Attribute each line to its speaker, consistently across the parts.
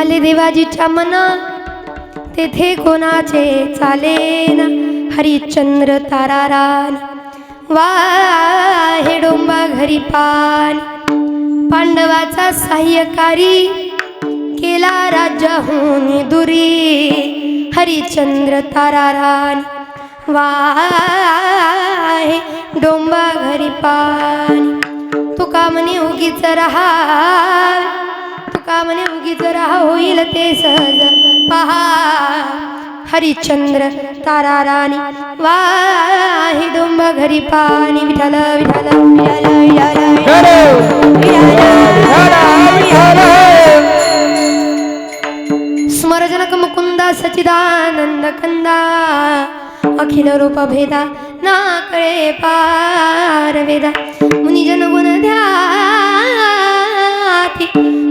Speaker 1: आले देवाजीच्या मना तेथे कोणाचे चालेना हरिश्चंद्र तारारान वाहे डोंबा घरी पान पांडवाचा सहाय्यकारी केला राज्याहून दुरी हरिश्चंद्र तारारान वाहे डोंबा घरी पान तुका म्हणे उगीच रहा तुका म्हणे उगीच रहा होईल ते सहज पहा हरिश्चंद्र ताराराणी वाहे डोंबा घरी पाणी विठाल विठाल स्मरजनक मुकुंदा सचिदानंद कंदा अखिल रूप भेदा ना कळे पार वेदा मुनिजन गुण ध्याती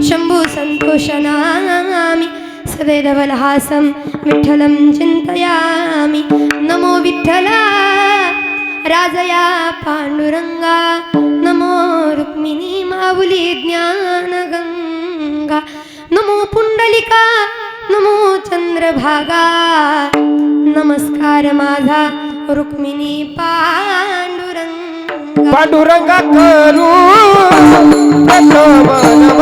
Speaker 1: शंभू संतोषनामी सदैवलहासं विठ्ठलं चिंतयामि नमो विठ्ठला राजया पांडुरंगा नमो रुक्मिणी माऊली ज्ञानगंगा नमो पुंडलिका नमो चंद्रभागा नमस्कार माझा रुक्मिणी पांडुरंगा
Speaker 2: पांडुरंगा करू पांडुरंगा करू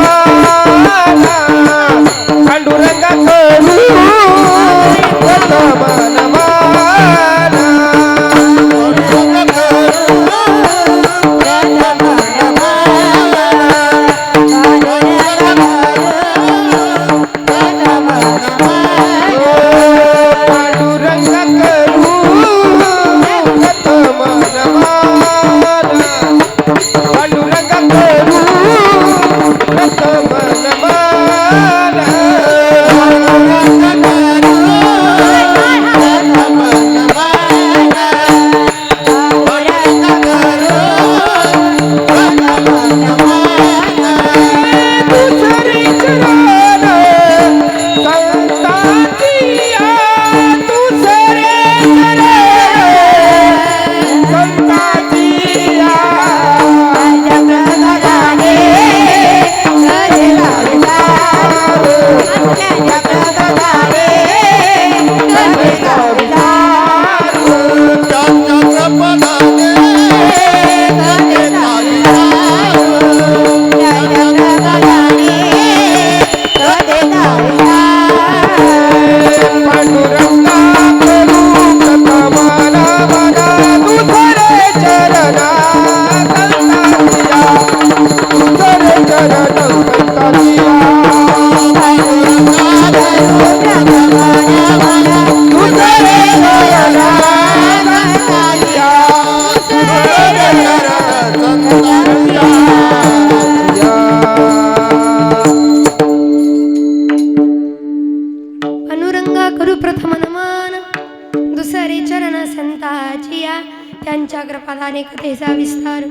Speaker 1: त्यांच्या कृपादाने कथेचा विस्तार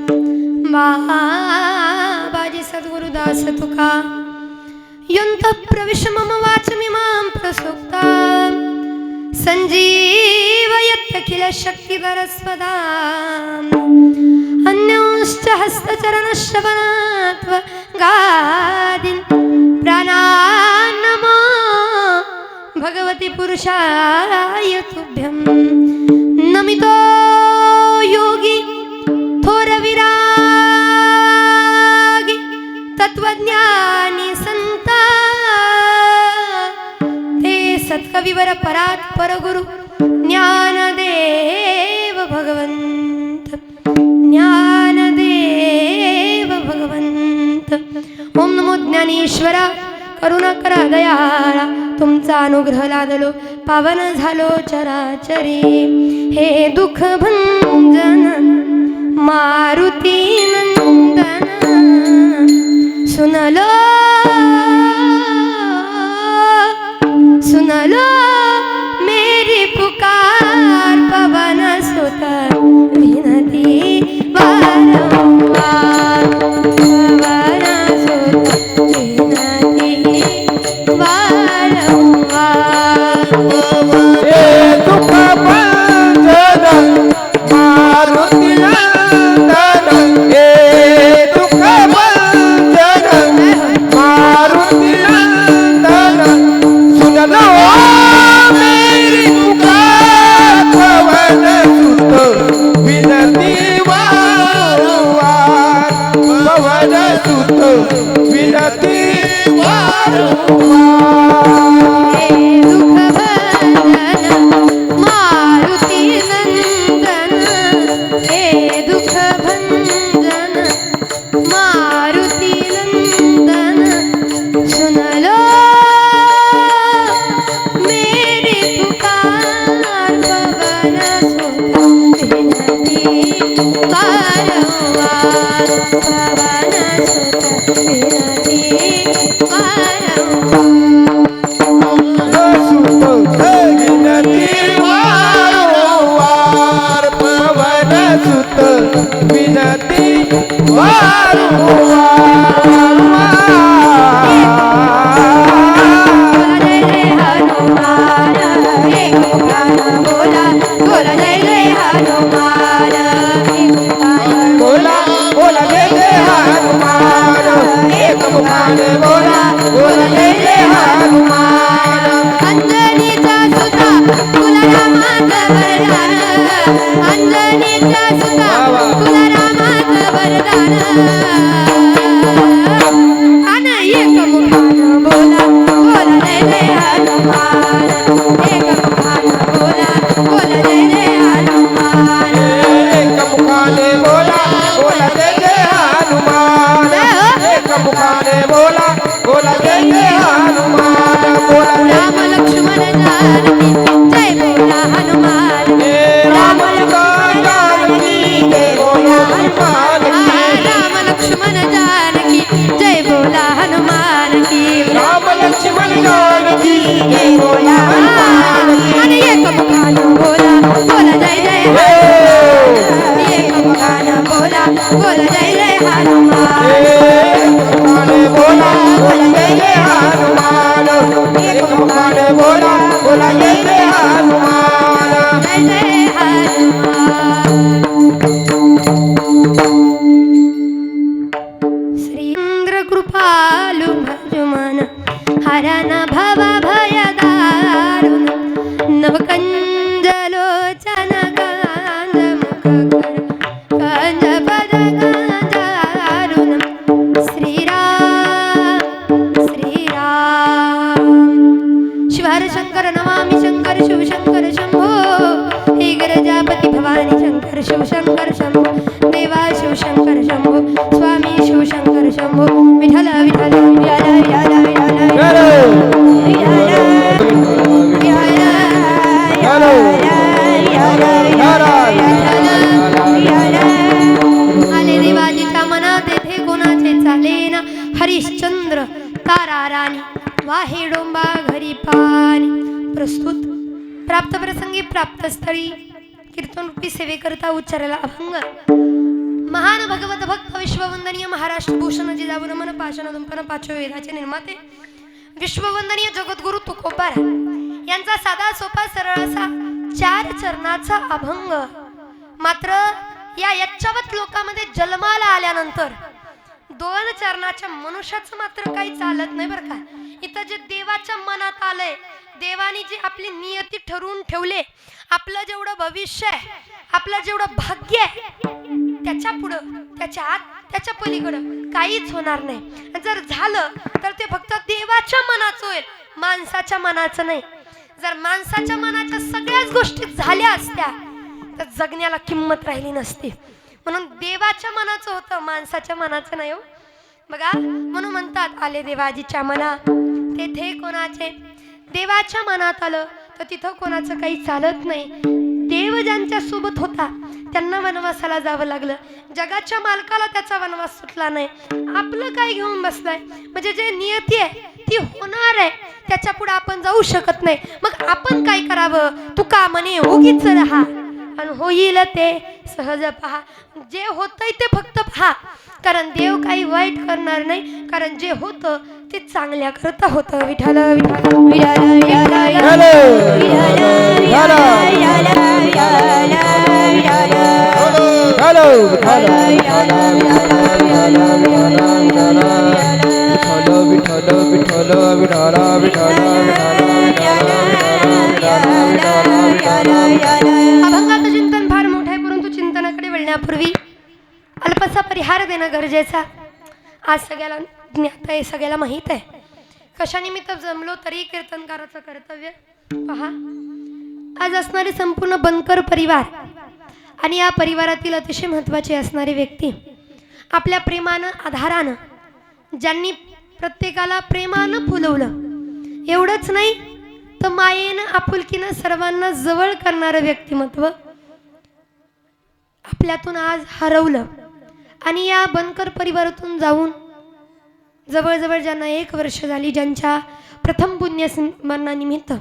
Speaker 1: बाजी सद्गुरुदास तुका यंत प्रविश मम वाचमिमां प्रसुप्ता संजीवयत् अखिल शक्तिधर स्वदा अन्योश्च हस्तचरणश्रवणात्व गादिन् प्राणान्नमो भगवती पुरुषाय तुभ्यं नमितो योगी थोर विरागी तत्वज्ञानी संता ते सत्कविवर परात परगुरु ज्ञानदेव भगवंत ज्ञानदेव भगवंत ओम नमो ज्ञानेश्वरा करुणाकर दयाळा तुमचा अनुग्रह लादलो पावन झालो चराचरी हे दुःख भंजन मारुती नंदन सुनलो सुनलो मेरी पुकार पवन सुत विनती वारंवार पवन सुत विनती वारंवार
Speaker 2: हे दुःख भंजन मारुती नंदन हे दुःख भंजन मारुती विनती
Speaker 1: हे दुःख भंजन मारुती नंदन हे दुःख भंजन मारुती नंदन सुन लो मेरी पुकार पवन सुत विनती वारंवार पवन सुत विनती वारंवार
Speaker 2: सुत विनती वारंवार पवन सुत विनती वारंवार
Speaker 1: जय जय हनुमान एक मुखान बोला बोला जय जय हनुमान एक मुखान
Speaker 2: बोला बोला जय जय हनुमान एक मुखाने बोला बोला जय जय हनुमान
Speaker 1: अंजनीचा सुता तुला रामाचं वरदान अंजनीचा सुता तुला रामाचं वरदान आणि एक मुखान बोला बोला जय जय हनुमान एक मुखान बोला बोला जय जय हनुमान
Speaker 2: एक मुखाने बोला बोला जय जय हनुमान एक मुखाने बोला बोला जय जय हनुमान बोला
Speaker 1: राम लक्ष्मण जानकी जय बोला हनुमान
Speaker 2: राम जानकी जय बोला हनुमान
Speaker 1: राम लक्ष्मण जानकी जय बोला हनुमान की
Speaker 2: राम लक्ष्मण जानकी जय बोला हनुमान
Speaker 1: आणि एक मुखान बोला बोला जय जय हनुमान एक मुखान बोला बोला जय जय हनुमान
Speaker 2: मुखाने बोला बोला जय जय हनुमान एक मुखाने बोला बोला जय जय हनुमान
Speaker 1: जय जय हनुमान श्रींद्र कृपालु भजुमन हरन भव भय दारुण नवकंजलोचन गांज मुखकर कंज पद गांजारुण श्रीराम श्रीराम शिवहर शंकर नमामि शंकर शिवशंकर शंभो हे गरजापती भवानी शंकर शिवशंकर शंभो देवा शिवशंकर शंभो स्वामी शिवशंकर शंभो विठ्ठल विठ्ठल विठ्ठल विठ्ठल आले देवाजीच्या मनात येथे कोणाचे चालेना हरिश्चंद्र तारा राणी वाहे डोंबा घरी पाणी प्रस्तुत प्राप्त प्रसंगी प्राप्त स्थळी कीर्तन रूपी सेवेकरता उच्चारला अभंग महान भगवत भक्त विश्ववंदनीय महाराष्ट्र भूषण जिजाऊ रमण पाषाण दुंपन पाचवे वेदाचे निर्माते विश्ववंदनीय जगद्गुरु तुकोबारा यांचा साधा सोपा सरळ असा 4 चरणाचा अभंग मात्र या यच्चवत लोकांमध्ये जन्माला आल्यानंतर 2 चरणाच्या मनुष्याचं मात्र काही चालत नाही बरं का. इथं जे देवाच्या मनात आलंय देवानी जी आपली नियती ठरवून ठेवले आपलं जेवढं भविष्य आहे आपलं जेवढं भाग्य आहे त्याच्या पुढं त्याच्या आत त्याच्या पलीकडं काहीच होणार नाही. जर झालं तर ते फक्त देवाच्या मनाचं होईल माणसाच्या मनाचं नाही. जर माणसाच्या मनाच्या सगळ्याच गोष्टी झाल्या असत्या तर जगण्याला किंमत राहिली नसती. म्हणून देवाच्या मनाचं होतं माणसाच्या मनाचं नाही हो बघा. म्हणून म्हणतात आले देवाजीच्या मना तेथे कोणाचे देवाच्या मनात आलं तर तिथं कोणाचं काही चालत नाही. देव ज्यांच्या सोबत होता त्यांना वनवासाला जावं लागलं. जगाच्या मालकाला त्याचा वनवास सुटला नाही. आपलं काय घेऊन बसलाय म्हणजे जे नियती आहे ती होणार आहे त्याच्या पुढे आपण जाऊ शकत नाही. मग आपण काय करावं तुका म्हणे उगीच राहा आणि होईल ते सहज पहा. जे होतंय ते फक्त पहा कारण देव काही वाईट करणार नाही कारण जे होतं ते चांगल्या करता होतं. विठ्ठल विठ्ठल अभंगाचं चिंतन फार मोठं आहे परंतु चिंतनाकडे वळण्यापूर्वी अल्पसा परिहार देणं गरजेचा. आज सगळ्याला ज्ञात आहे, सगळ्याला माहीत आहे. कशानिमित्त जमलो तरी कीर्तनकाराचं कर्तव्य पहा. आज असणारे संपूर्ण बनकर परिवार आणि या परिवारातील अतिशय महत्त्वाचे असणारे व्यक्ती आपल्या प्रेमानं आधारानं ज्यांनी प्रत्येकाला प्रेमानं फुलवलं, एवढंच नाही तर मायेनं आपुलकीनं सर्वांना जवळ करणारं व्यक्तिमत्व आपल्यातून आज हरवलं. आणि या बनकर परिवारातून जाऊन जवळजवळ ज्यांना 1 वर्ष झाली, ज्यांच्या प्रथम पुण्यस्मरणानिमित्त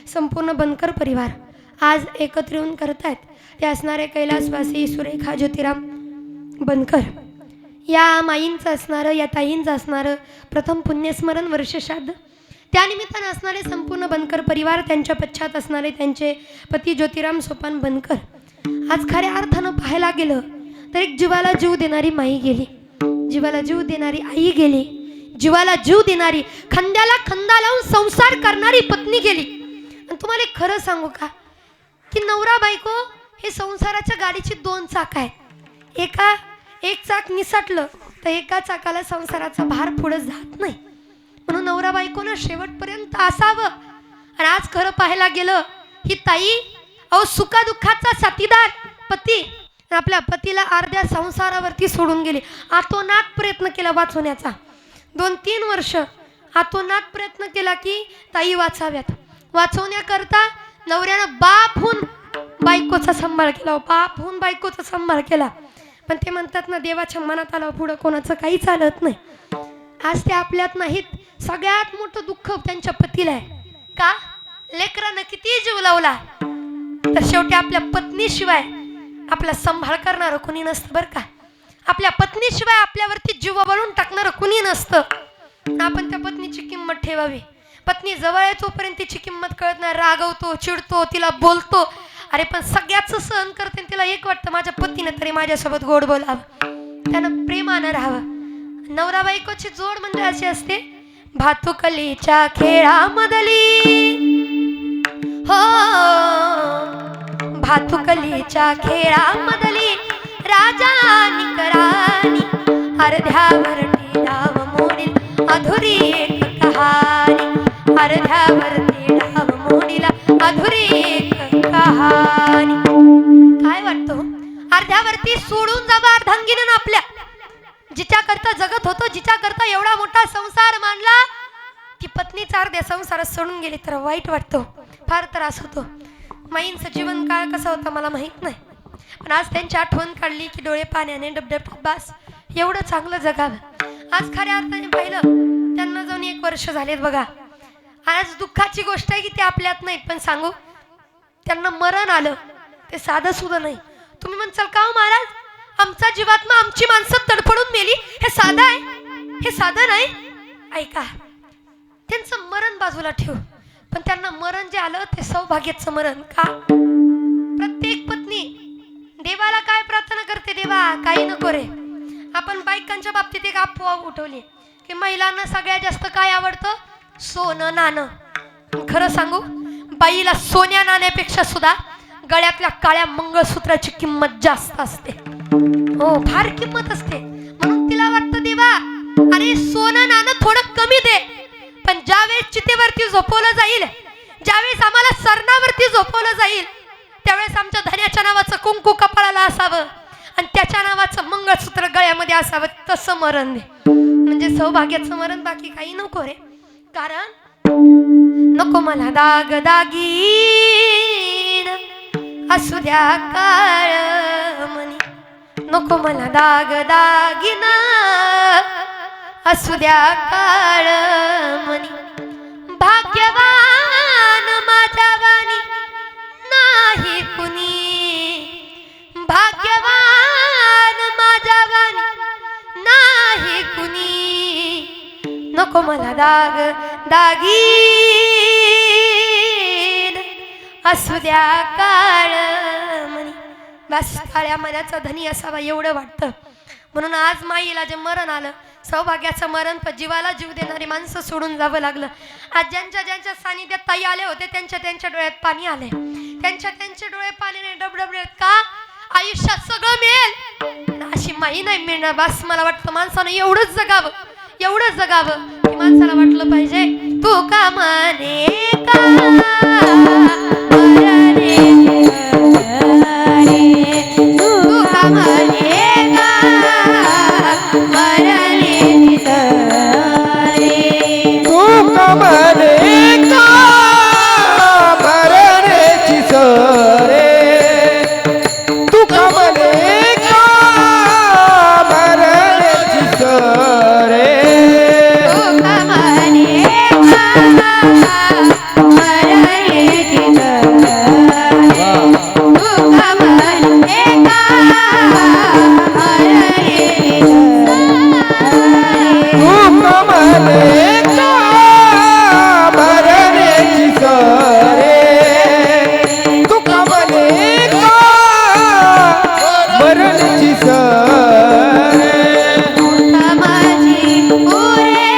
Speaker 1: संपूर्ण बनकर परिवार आज एकत्र येऊन करतायत, ते असणारे कैलासवासी सुरेखा ज्योतिराम बनकर या माईंचं असणारं, या ताईंचं असणारं प्रथम पुण्यस्मरण वर्षश्राद्ध. त्यानिमित्तानं असणारे संपूर्ण बनकर परिवार, त्यांच्या पश्चात असणारे त्यांचे पती ज्योतिराम सोपान बनकर. आज खऱ्या अर्थानं पाहायला गेलं तर एक जीवाला जीव देणारी माई गेली, जीवाला जीव देणारी आई गेली, जीवाला जीव देणारी खांद्याला खांदा लावून संसार करणारी पत्नी गेली. आणि तुम्हाला एक खरं सांगू का की नवरा बायको हे संसाराच्या गाडीची 2 चाक आहेत. एक चाक निसटलं तर एका चाकाला संसाराचा भार पुढे जात नाही. म्हणून नवरा बायकोनं शेवटपर्यंत असावं. आणि आज खरं पाहायला गेलं ही ताई सुखादुःखाचा साथीदार पती आपल्या पतीला अर्ध्या संसारावरती सोडून गेली. आतोनात प्रयत्न केला वाचवण्याचा, 2-3 वर्ष आतोनात प्रयत्न केला की ताई वाचाव्यात. वाचवण्याकरता नवऱ्यानं बापहून बायकोचा सांभाळ केला, बापहून बायकोचा सांभाळ केला. पण ते म्हणतात ना, देवाच्या मनात आलं पुढं कोणाचं काही चालत नाही. आज ते आपल्यात नाहीत. सगळ्यात मोठं दुःख त्यांच्या पतीला आहे. का? लेकरानं किती जीव लावला तर शेवटी आपल्या पत्नीशिवाय आपला सांभाळ करणारं कुणी नसतं बरं का. आपल्या पत्नीशिवाय आपल्यावरती जीव वळून टाकणारं कुणी नसतं. आपण त्या पत्नीची किंमत ठेवावी. पत्नी जवळ आहे तोपर्यंत तिची किंमत कळत नाही. रागवतो, चिडतो, तिला बोलतो. अरे पण सगळ्याच सहन करते. तिला एक वाटतं माझ्या पतीने तरी माझ्यासोबत गोड बोलावं, त्यानं प्रेमानं राहावं. नवरा बायकोची जोड म्हणजे अशी असते, भातुकलीच्या खेळामधली हो, भातुकलीच्या खेळामधली राजा निकरानी अर्ध्यावरती डाव मोडील अधुरी एक कहाणी, अर्ध्यावरती डाव मोडील अधुरी एक कहाणी. काय वाटतं? अर्ध्यावरती सोडून जावं अर्धांगिनीनं आपल्या, जिच्या करता जगत होतो, जिच्या करता एवढा मोठा संसार मांडला, ती पत्नीच अर्ध्या संसारात सोडून गेली तर वाईट वाटतो, फार त्रास होतो. माईंचं जीवन काळ कसा होता मला माहित नाही, पण आज त्यांची आठवण काढली की डोळे पाण्याने डबडब बस एवढं चांगलं जगावं. आज खऱ्या अर्थाने पाहिलं त्यांना जाऊन 1 वर्ष झालेत बघा. आज दुःखाची गोष्ट आहे की ते आपल्यात नाहीत, पण सांगू त्यांना मरण आलं ते साधं सुद्धा नाही. तुम्ही म्हणसाल का हो महाराज, आमचा जीवात्मा आमची माणसं तडफडून मेली, हे साधं आहे? हे साधं नाही. ऐका, त्यांचं मरण बाजूला ठेव, पण त्यांना मरण जे आलं ते सौभाग्याचं मरण. का? प्रत्येक पत्नी देवाला काय प्रार्थना करते, देवा काही नको रे. आपण बायकांच्या बाबतीत एक अफवा उठवली की महिलांना सगळ्यात जास्त काय आवडतं? सोनं नाणं. खरं सांगू, बाईला सोन्या नाण्यापेक्षा सुद्धा गळ्यातल्या काळ्या मंगळसूत्राची किंमत जास्त असते. हो, फार किंमत असते. म्हणून तिला वाटतं देवा अरे सोनं नाणं थोडं कमी दे, पण ज्यावेळेस चितेवरती झोपवलं जाईल, ज्यावेळेस आम्हाला सरणावरती झोपवलं जाईल, त्यावेळेस आमच्या धन्याच्या नावाचं कुंकू कपाळाला असावं आणि त्याच्या नावाचं मंगळसूत्र गळ्यामध्ये असावं. तसं मरण दे, म्हणजे सौभाग्याचं मरण. बाकी काही नको रे. कारण नको मला दाग दागीन असू द्या काळ मनी, नको मला दाग दागीन असू द्या काळ मनी. भाग्यवान माझ्या वाणी नाही कुणी, भाग्यवान माझ्या वाणी नाही कुणी. नको मला दाग दागीन असू द्या काळ मनी. बस काळ्या मनाचा धनी असावा एवढं वाटतं. म्हणून आज माईला जे मरण आलं, सौभाग्याचं मरण, पण जीवाला जीव देणारी माणसं सोडून जावं लागलं. आज ज्यांच्या सानिध्यात ताई आले होते त्यांच्या डोळ्यात पाणी आले, त्यांचे डोळे पाण्याने डबडबले. का? आयुष्यात सगळं मिळेल, अशी माई नाही मिळणार. बस मला वाटतं माणसानं एवढंच जगावं की माणसाला वाटलं पाहिजे तू का म्हणे का मरणे तू का म्हणे का मरणे
Speaker 2: तू कमले का मरण्याची सरे तू कमले का मरण्याची सरे
Speaker 1: तू का म्हणे का मरणे तू का म्हणे का मरणे
Speaker 2: तू कमले का मरण्याची सरे तू कमले का मरण्याची सरे
Speaker 1: माझी पुरे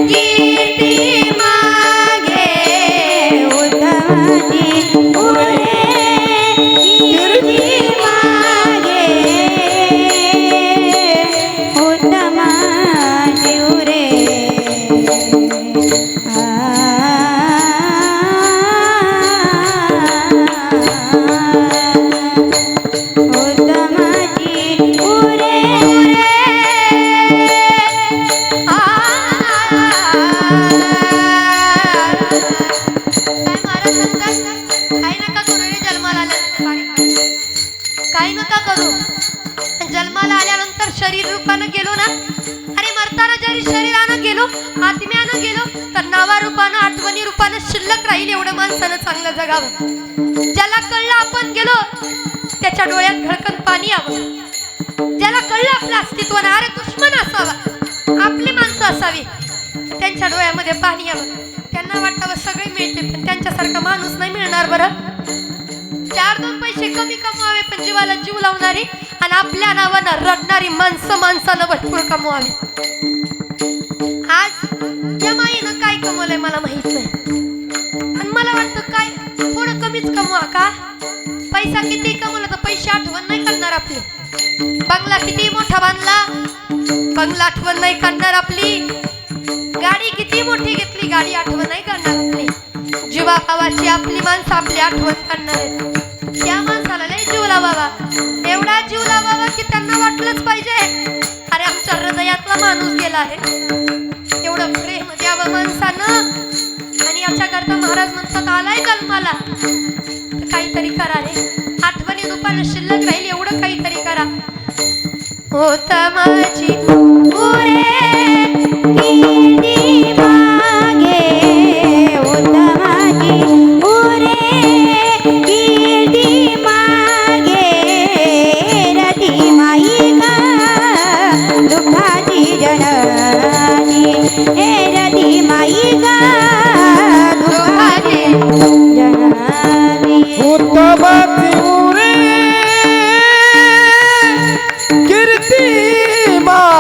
Speaker 1: कीर्ती मागे माझी पुरे कीर्ती मागे माझी उरे माझी उरे काय नका करू रे जन्माला आल्यानंतर काय नका करू. जन्माला आल्यानंतर शरीर रूपानं गेलो ना, अरे मरताना जरी शरीरानं गेलो आत्म्यानं गेलो तर नावा रूपानं आठवणी रूपानं शिल्लक राहील एवढं माणसानं चांगलं जगावं. ज्याला कळलं आपण गेलो त्याच्या डोळ्यात धडकन पाणी यावं. ज्याला कळलं आपलं अस्तित्व ना, अरे दुश्मन असावा आपली माणसं असावी त्यांच्या डोळ्यामध्ये पाणी यावं. त्यांना वाटावं सगळे मिळते पण त्यांच्यासारखा माणूस नाही मिळणार. बरं 4-2 पैसे कमी कमवावे पण जीवाला जीव लावणारी आणि आपल्या नावानं रडणारी माणसानं भरपूर कमवावी. आज या माईनं काय कमवलंय मला माहित नाही आणि मला वाटतं काय थोडं कमीच कमवा का. पैसा किती कमवला तर पैसे आठवण नाही करणार आपली. बंगला किती मोठा बांधला बंगला आठवण नाही करणार आपली. गाडी किती मोठी घेतली गाडी आठवण नाही करणार आपली. जीवा भावाची आपली माणसं आपली आठवण करणार आहेत. त्या माणसाला लय जीव लावावा, एवढा जीव लावावा की त्यांना वाटलंच पाहिजे अरे आमच्या हृदयातला माणूस गेला आहे. एवढं प्रेम द्यावं माणसानं. आणि याच्याकरता महाराज म्हणतात आलाय जन्माला तर काहीतरी करा रे. आठवणी रूपानं शिल्लक राहील एवढं काहीतरी करा. होत माझी पुरे कीर्ती मागे होत माझी पुरे कीर्ती मागे रती माई का दुःखाची जननी हे रती माई का दुःखाची जननी
Speaker 2: उत्तमाची उरे कीर्ती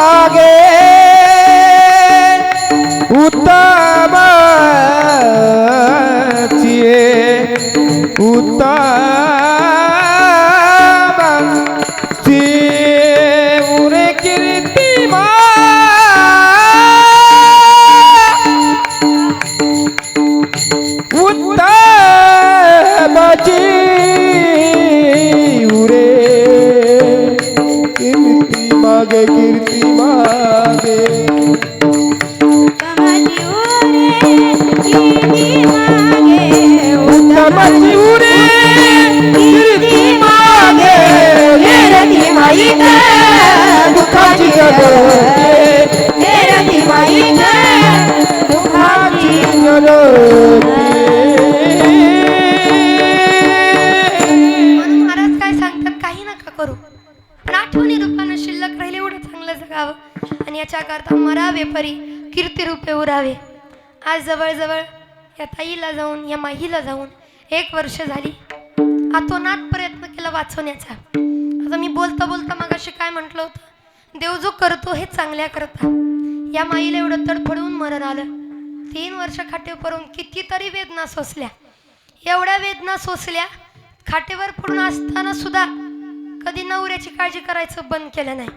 Speaker 2: मागे कीर्ती मागे उत्तमाची उरे कीर्ती मागे रती माई का दुःखाची रती माई का दुःखाची महाराज काय सांगतात काही नका करू पण आठवणी रूपानं शिल्लक राहिले एवढं चांगलं जगावं आणि याच्याकरता मरावे परी कीर्ती रूपे उरावे. आज जवळजवळ या ताईला जाऊन या माहीला जाऊन 1 वर्ष झाली. आतोनात प्रयत्न केला वाचवण्याचा. आता मी बोलता बोलता मगाशी काय म्हटलं होतं देव जो करतो हे चांगल्या करता. या माईला एवढं तडफडून मरण आलं. 3 वर्ष खाटेवर पडून कितीतरी वेदना सोसल्या. एवढ्या वेदना सोसल्या खाटेवर पूर्ण असताना सुद्धा कधी नवऱ्याची काळजी करायचं बंद केलं नाही,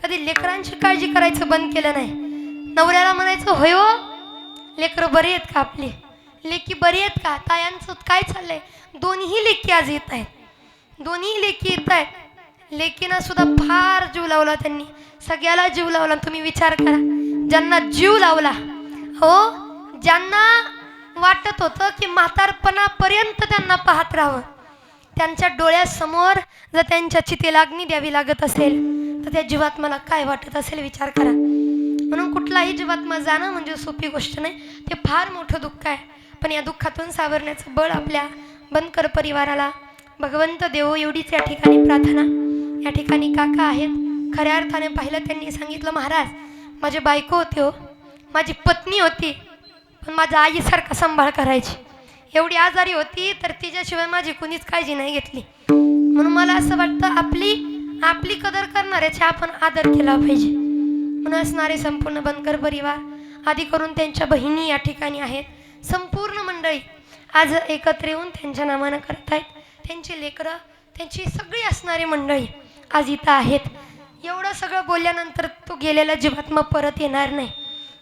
Speaker 2: कधी लेकरांची काळजी करायचं बंद केलं नाही. नवऱ्याला म्हणायचं होय हो, लेकरं बरी आहेत का, आपली लेकी बरी आहेत का, तायांचं काय चाललंय. दोन्ही लेकी आज येत आहेत, दोन्ही लेकी येत आहेत. लेकीनं सुद्धा फार जीव लावला, त्यांनी सगळ्याला जीव लावला. तुम्ही विचार करा, ज्यांना जीव लावला, हो, ज्यांना वाटत होतं की म्हातारपणापर्यंत त्यांना पाहत राहावं, त्यांच्या डोळ्यासमोर जर त्यांच्या चितेला अग्नी द्यावी लागत असेल तर त्या जीवात्म्याला काय वाटत असेल विचार करा. म्हणून कुठलाही जीवात्मा जाणं म्हणजे सोपी गोष्ट नाही, ते फार मोठं दुःख आहे. पण या दुःखातून सावरण्याचं बळ आपल्या बनकर परिवाराला भगवंत देवो एवढीच या ठिकाणी प्रार्थना. या ठिकाणी काका आहेत, खऱ्या अर्थाने पाहिलं त्यांनी सांगितलं, महाराज माझी बायको होती हो, माझी पत्नी होती, पण माझ्या आईसारखा सांभाळ करायची. एवढी आजारी होती तर तिच्याशिवाय माझी कुणीच काळजी नाही घेतली. म्हणून मला असं वाटतं आपली कदर करणाऱ्याची आपण आदर केला पाहिजे. म्हणून असणारे संपूर्ण बनकर परिवार, आधी करून त्यांच्या बहिणी या ठिकाणी आहेत, संपूर्ण मंडळी आज एकत्र येऊन त्यांच्या नावानं करत आहेत. त्यांची लेकरं, त्यांची सगळी असणारी मंडळी आज इथं आहेत. एवढं सगळं बोलल्यानंतर तो गेलेला जीवात्मा परत येणार नाही.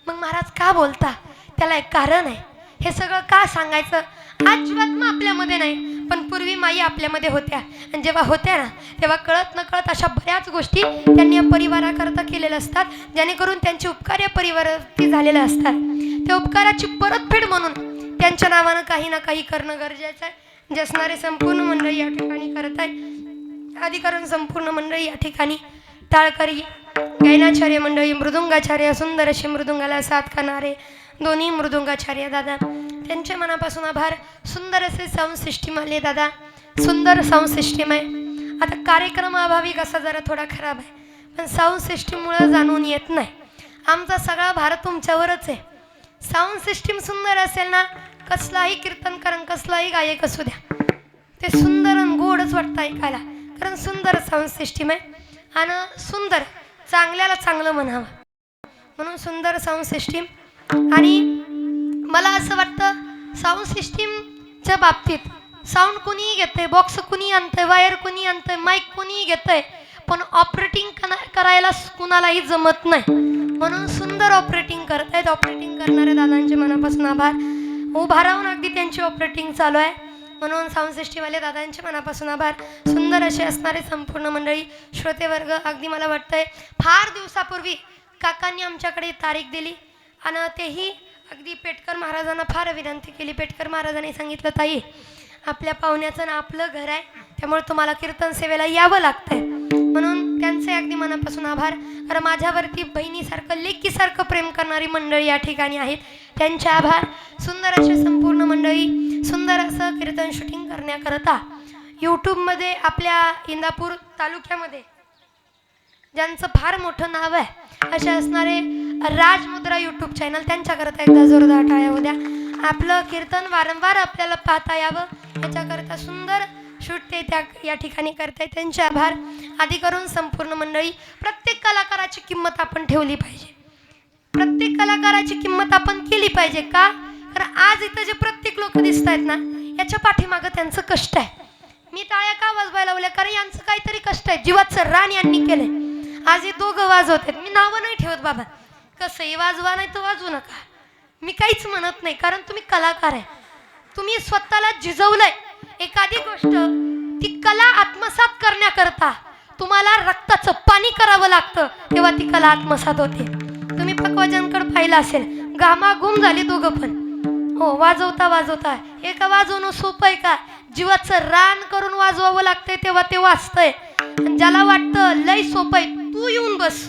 Speaker 2: मग महाराज का बोलता, त्याला एक कारण आहे. हे सगळं का सांगायचं, आज जीवात्मा आपल्यामध्ये नाही, पण पूर्वी माई आपल्यामध्ये होत्या. आणि जेव्हा होत्या ना, तेव्हा कळत न कळत अशा बऱ्याच गोष्टी त्यांनी या परिवाराकरता केलेल्या असतात, जेणेकरून त्यांचे उपकार या परिवारावरती झालेले असतात. त्या उपकाराची परतफेड म्हणून त्यांच्या नावानं काही ना काही करणं गरजेचं आहे. जे असणारे संपूर्ण मंडळी या ठिकाणी करत आहेत. अधिकरण संपूर्ण मंडळी या ठिकाणी टाळकरी गायनाचार्य मंडळी, मृदुंगाचार्य, सुंदर असे मृदुंगाला साथ करणारे दोन्ही मृदुंगाचार्य दादा, त्यांच्या मनापासून आभार. सुंदर असे साऊंड सिस्टीम आले दादा, सुंदर साऊंड सिस्टीम आहे. आता कार्यक्रमाअभावी कसा जरा थोडा खराब आहे, पण साऊंड सिस्टीममुळे जाणून येत नाही. आमचा सगळा भार तुमच्यावरच आहे. साऊंड सिस्टीम सुंदर असेल ना, कसलाही कीर्तनकार, कसलाही गायक असू द्या, ते सुंदर आणि गोडच वाटतं ऐकायला, कारण सुंदर साऊंड सिस्टीम आहे. आणि सुंदर चांगल्याला चांगलं म्हणावं म्हणून सुंदर साऊंड सिस्टीम. आणि मला असं वाटतं साऊंड सिस्टीमच्या बाबतीत साऊंड कुणीही घेतंय, बॉक्स कुणी आणतंय, वायर कुणी आणतंय, माईक कुणीही घेतंय, पण ऑपरेटिंग करायला कुणालाही जमत नाही. म्हणून सुंदर ऑपरेटिंग करत आहेत. ऑपरेटिंग करणाऱ्या दादांचे मनापासून आभार. उभा राहून अगदी त्यांची ऑपरेटिंग चालू आहे, म्हणून साऊंड सिस्टीमवाले दादांचे मनापासून आभार. सुंदर असे असणारे संपूर्ण मंडळी, श्रोतेवर्ग, अगदी मला वाटतंय फार दिवसापूर्वी काकांनी आमच्याकडे तारीख दिली आणि तेही अगदी पेटकर महाराजांना फार विनंती केली. पेटकर महाराजांनी सांगितलं, ताई आपल्या पाहुण्याचं ना आपलं घर आहे, त्यामुळे तुम्हाला कीर्तन सेवेला यावं लागतंय. म्हणून त्यांचे अगदी मनापासून आभार. कारण माझ्यावरती बहिणीसारखं, लेकीसारखं प्रेम करणारी मंडळी या ठिकाणी आहेत, त्यांचे आभार. सुंदर असे संपूर्ण मंडळी, सुंदर असं कीर्तन शूटिंग करण्याकरता यूट्यूबमध्ये आपल्या इंदापूर तालुक्यामध्ये ज्यांचं फार मोठं नाव आहे असे असणारे राजमुद्रा यूट्यूब चॅनल, त्यांच्याकरता एकदा जोरदार टाळ्या होऊ द्या. आपलं कीर्तन वारंवार आपल्याला पाहता यावं याच्याकरता सुंदर शूट ते त्या या ठिकाणी करताय, त्यांचे आभार. आधी करून संपूर्ण मंडळी, प्रत्येक कलाकाराची किंमत आपण ठेवली पाहिजे, प्रत्येक कलाकाराची किंमत आपण केली पाहिजे. का? कारण आज इथं जे प्रत्येक लोक दिसत आहेत ना, याच्या पाठीमागं त्यांचं कष्ट आहे. मी टाळ्या का वाजवायला लावल्या, कारण यांचं काहीतरी कष्ट आहे, जीवाचं रान यांनी केलंय. आज हे दोघं वाजवतात, मी नावं नाही ठेवत बाबा, कसंही वाजवा नाही तर वाजवू नका, मी काहीच म्हणत नाही, कारण तुम्ही कलाकार आहे. तुम्ही स्वतःला झिजवलंय एखादी गोष्ट, ती कला आत्मसात करण्याकरता तुम्हाला रक्ताचं पाणी करावं लागतं, तेव्हा ती कला आत्मसात होते. तुम्ही पक्वाजांकडे पाहिलं असेल, घामाघूम झाले दोघं पण, हो, वाजवता वाजवता. एका वाजवणं सोपं आहे का? जीवाचं रान करून वाजवावं लागतंय, तेव्हा ते वाजतंय. ज्याला वाटतं लय सोपं आहे, तू येऊन बस,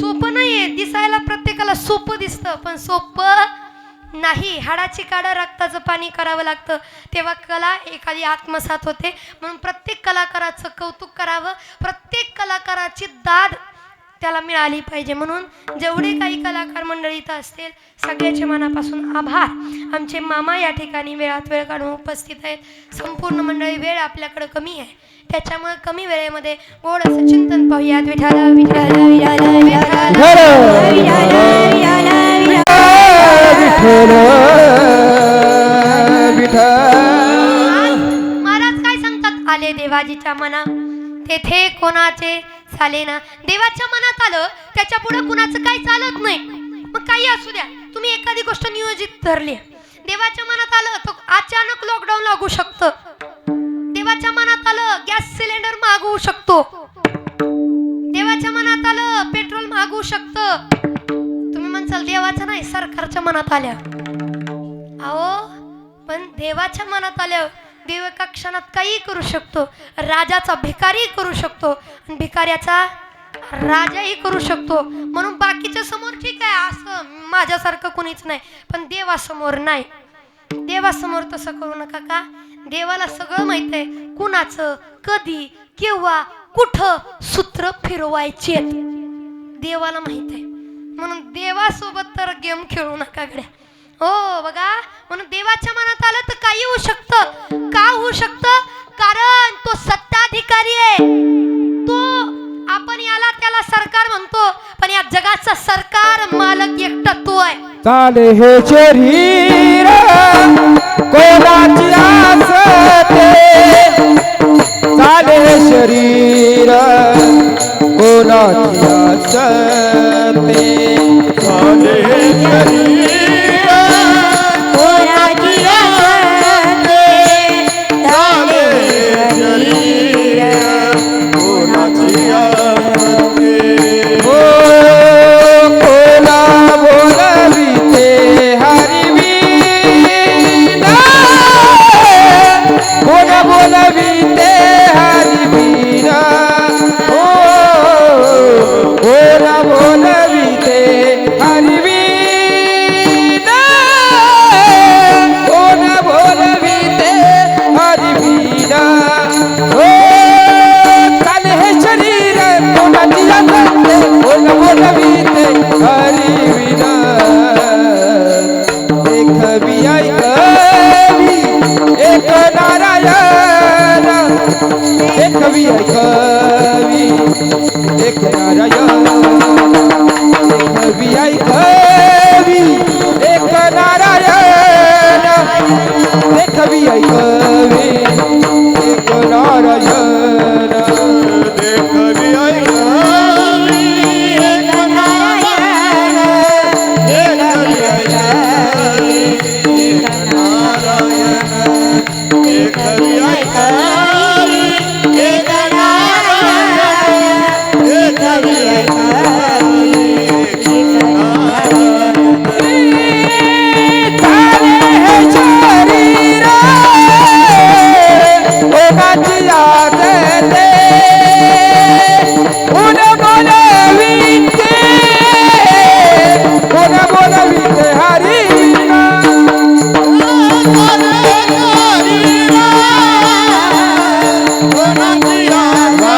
Speaker 2: सोपं नाहीये. दिसायला प्रत्येकाला सोपं दिसतं, पण सोपं नाही. हाडाची काढा, रक्ताचं पाणी करावं लागतं, तेव्हा कला एखादी आत्मसात होते. म्हणून प्रत्येक कलाकाराचं कौतुक करावं, प्रत्येक कलाकाराची दाद त्याला मिळाली पाहिजे. म्हणून जेवढे काही कलाकार मंडळी इथं असतील, सगळ्याच्या मनापासून आभार. आमचे मामा या ठिकाणी वेळात वेळ काढून उपस्थित आहेत. संपूर्ण मंडळी, वेळ आपल्याकडे कमी आहे, त्याच्यामुळे कमी वेळेमध्ये गोड असं चिंतन पाहूयात. विठाला विठाला महाराज काय सांगतात, आले देवा देवाजीच्या मना तेथे कोणाचे चालेना. देवाच्या मनात आलं त्याच्या पुढे कुणाचं काही चालत नाही. मग काही असू द्या, तुम्ही एखादी गोष्ट नियोजित धरली, देवाच्या मनात आलं तर अचानक लॉकडाऊन लागू शकतं. देवाच्या मनात आलं गॅस सिलेंडर महाग होऊ शकतो. देवाच्या मनात आलं पेट्रोल महाग होऊ शकतं. तुम्ही म्हणसाल देवाच्या नाही, सरकारच्या मनात आल्या. अहो पण देवाच्या मनात आल्या देव एका क्षणात काही करू शकतो. राजाचा भिकारी करू शकतो आणि भिकाऱ्याचा राजाही करू शकतो. म्हणून बाकीच्या समोर ठीक आहे, असं माझ्यासारखं कोणीच नाही, पण देवासमोर नाही. देवासमोर तसं करू नका. का देवाला सगळं माहित आहे, कुणाचं कधी केव्हा कुठं सूत्र फिरवायचे देवाला माहित आहे. म्हणून देवासोबत तर गेम खेळू नका गड्या. हो बघा, म्हणून देवाच्या मनात आलं तर काही होऊ शकतं. का होऊ शकतं? कारण तो सत्ताधिकारी आहे. तो आपण याला त्याला सरकार म्हणतो, पण या जगाचा सरकार मालक एकटा तो आहे.
Speaker 3: चाले हे शरीर कोणाची असते, चाले हे शरीर कोणाची असते, चाले हे शरीर कोणाची असते, चाले हे शरीर कोणाची असते. हो कोणा बोलविते हरिवीणा, कोणा बोलविते हरिवीणा, हो कोणा बोलविते हरिवीणा, कोणा बोलविते हरिवीणा. हो चाले हे शरीर कोणाची असते, कोण बोलविते हरिवीणा. देखवी ऐकवी एक नारायण, देखवी ऐकवी एक नारायण, देखवी ऐकवी एक नारायण, देखवी ऐकवी एक नारायण, देखवी ऐकवी एक नारायण, देखवी ऐकवी एक नारायण, देखवी ऐकवी एक नारायण, देखवी ऐकवी एक नारायण. चाले हे शरीर कोणाची असते, कोण बोलविते, कोण बोलविते हरिवीणा, कोणाची असते,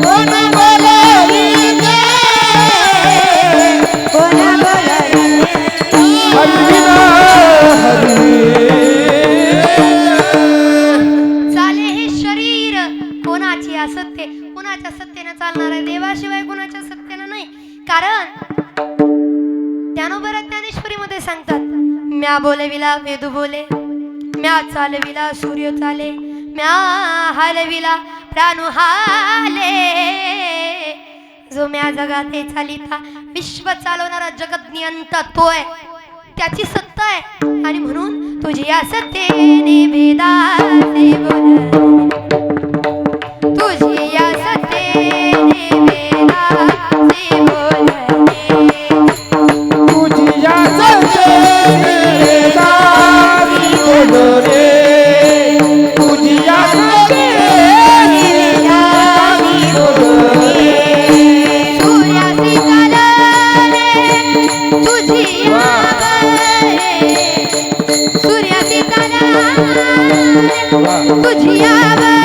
Speaker 3: कोण बोलविते, कोण बोलविते हरिवीणा,
Speaker 2: चाले हे शरीर कोणाची असत्य, कुणाच्या सत्तेने चालणार आहे, देवाशिवाय कुणाच्या सत्तेने नाही. कारण ज्ञानोबा ज्ञानेश्वरी मध्ये सांगतात, म्या बोलविला वेदू बोले, म्या चालविला सूर्य चाले, म्या हालविला प्राणू हाले. जो म्या जगाते चालिता विश्व चालवणारा जगत नियंता तो आहे, त्याची सत्ता आहे. आणि म्हणून तुझी या सत्तेने वेदाचे बोलणे, तुझी या सत्तेने वेदाचे बोलणे,
Speaker 3: तुझी या सत्तेने वेदाची बोलणे, तुझी या सत्तेने वेदाची बोलणे,
Speaker 2: सूर्यासी चालणे तुझी या बळे, सूर्यासी चालणे तुझी या बळे.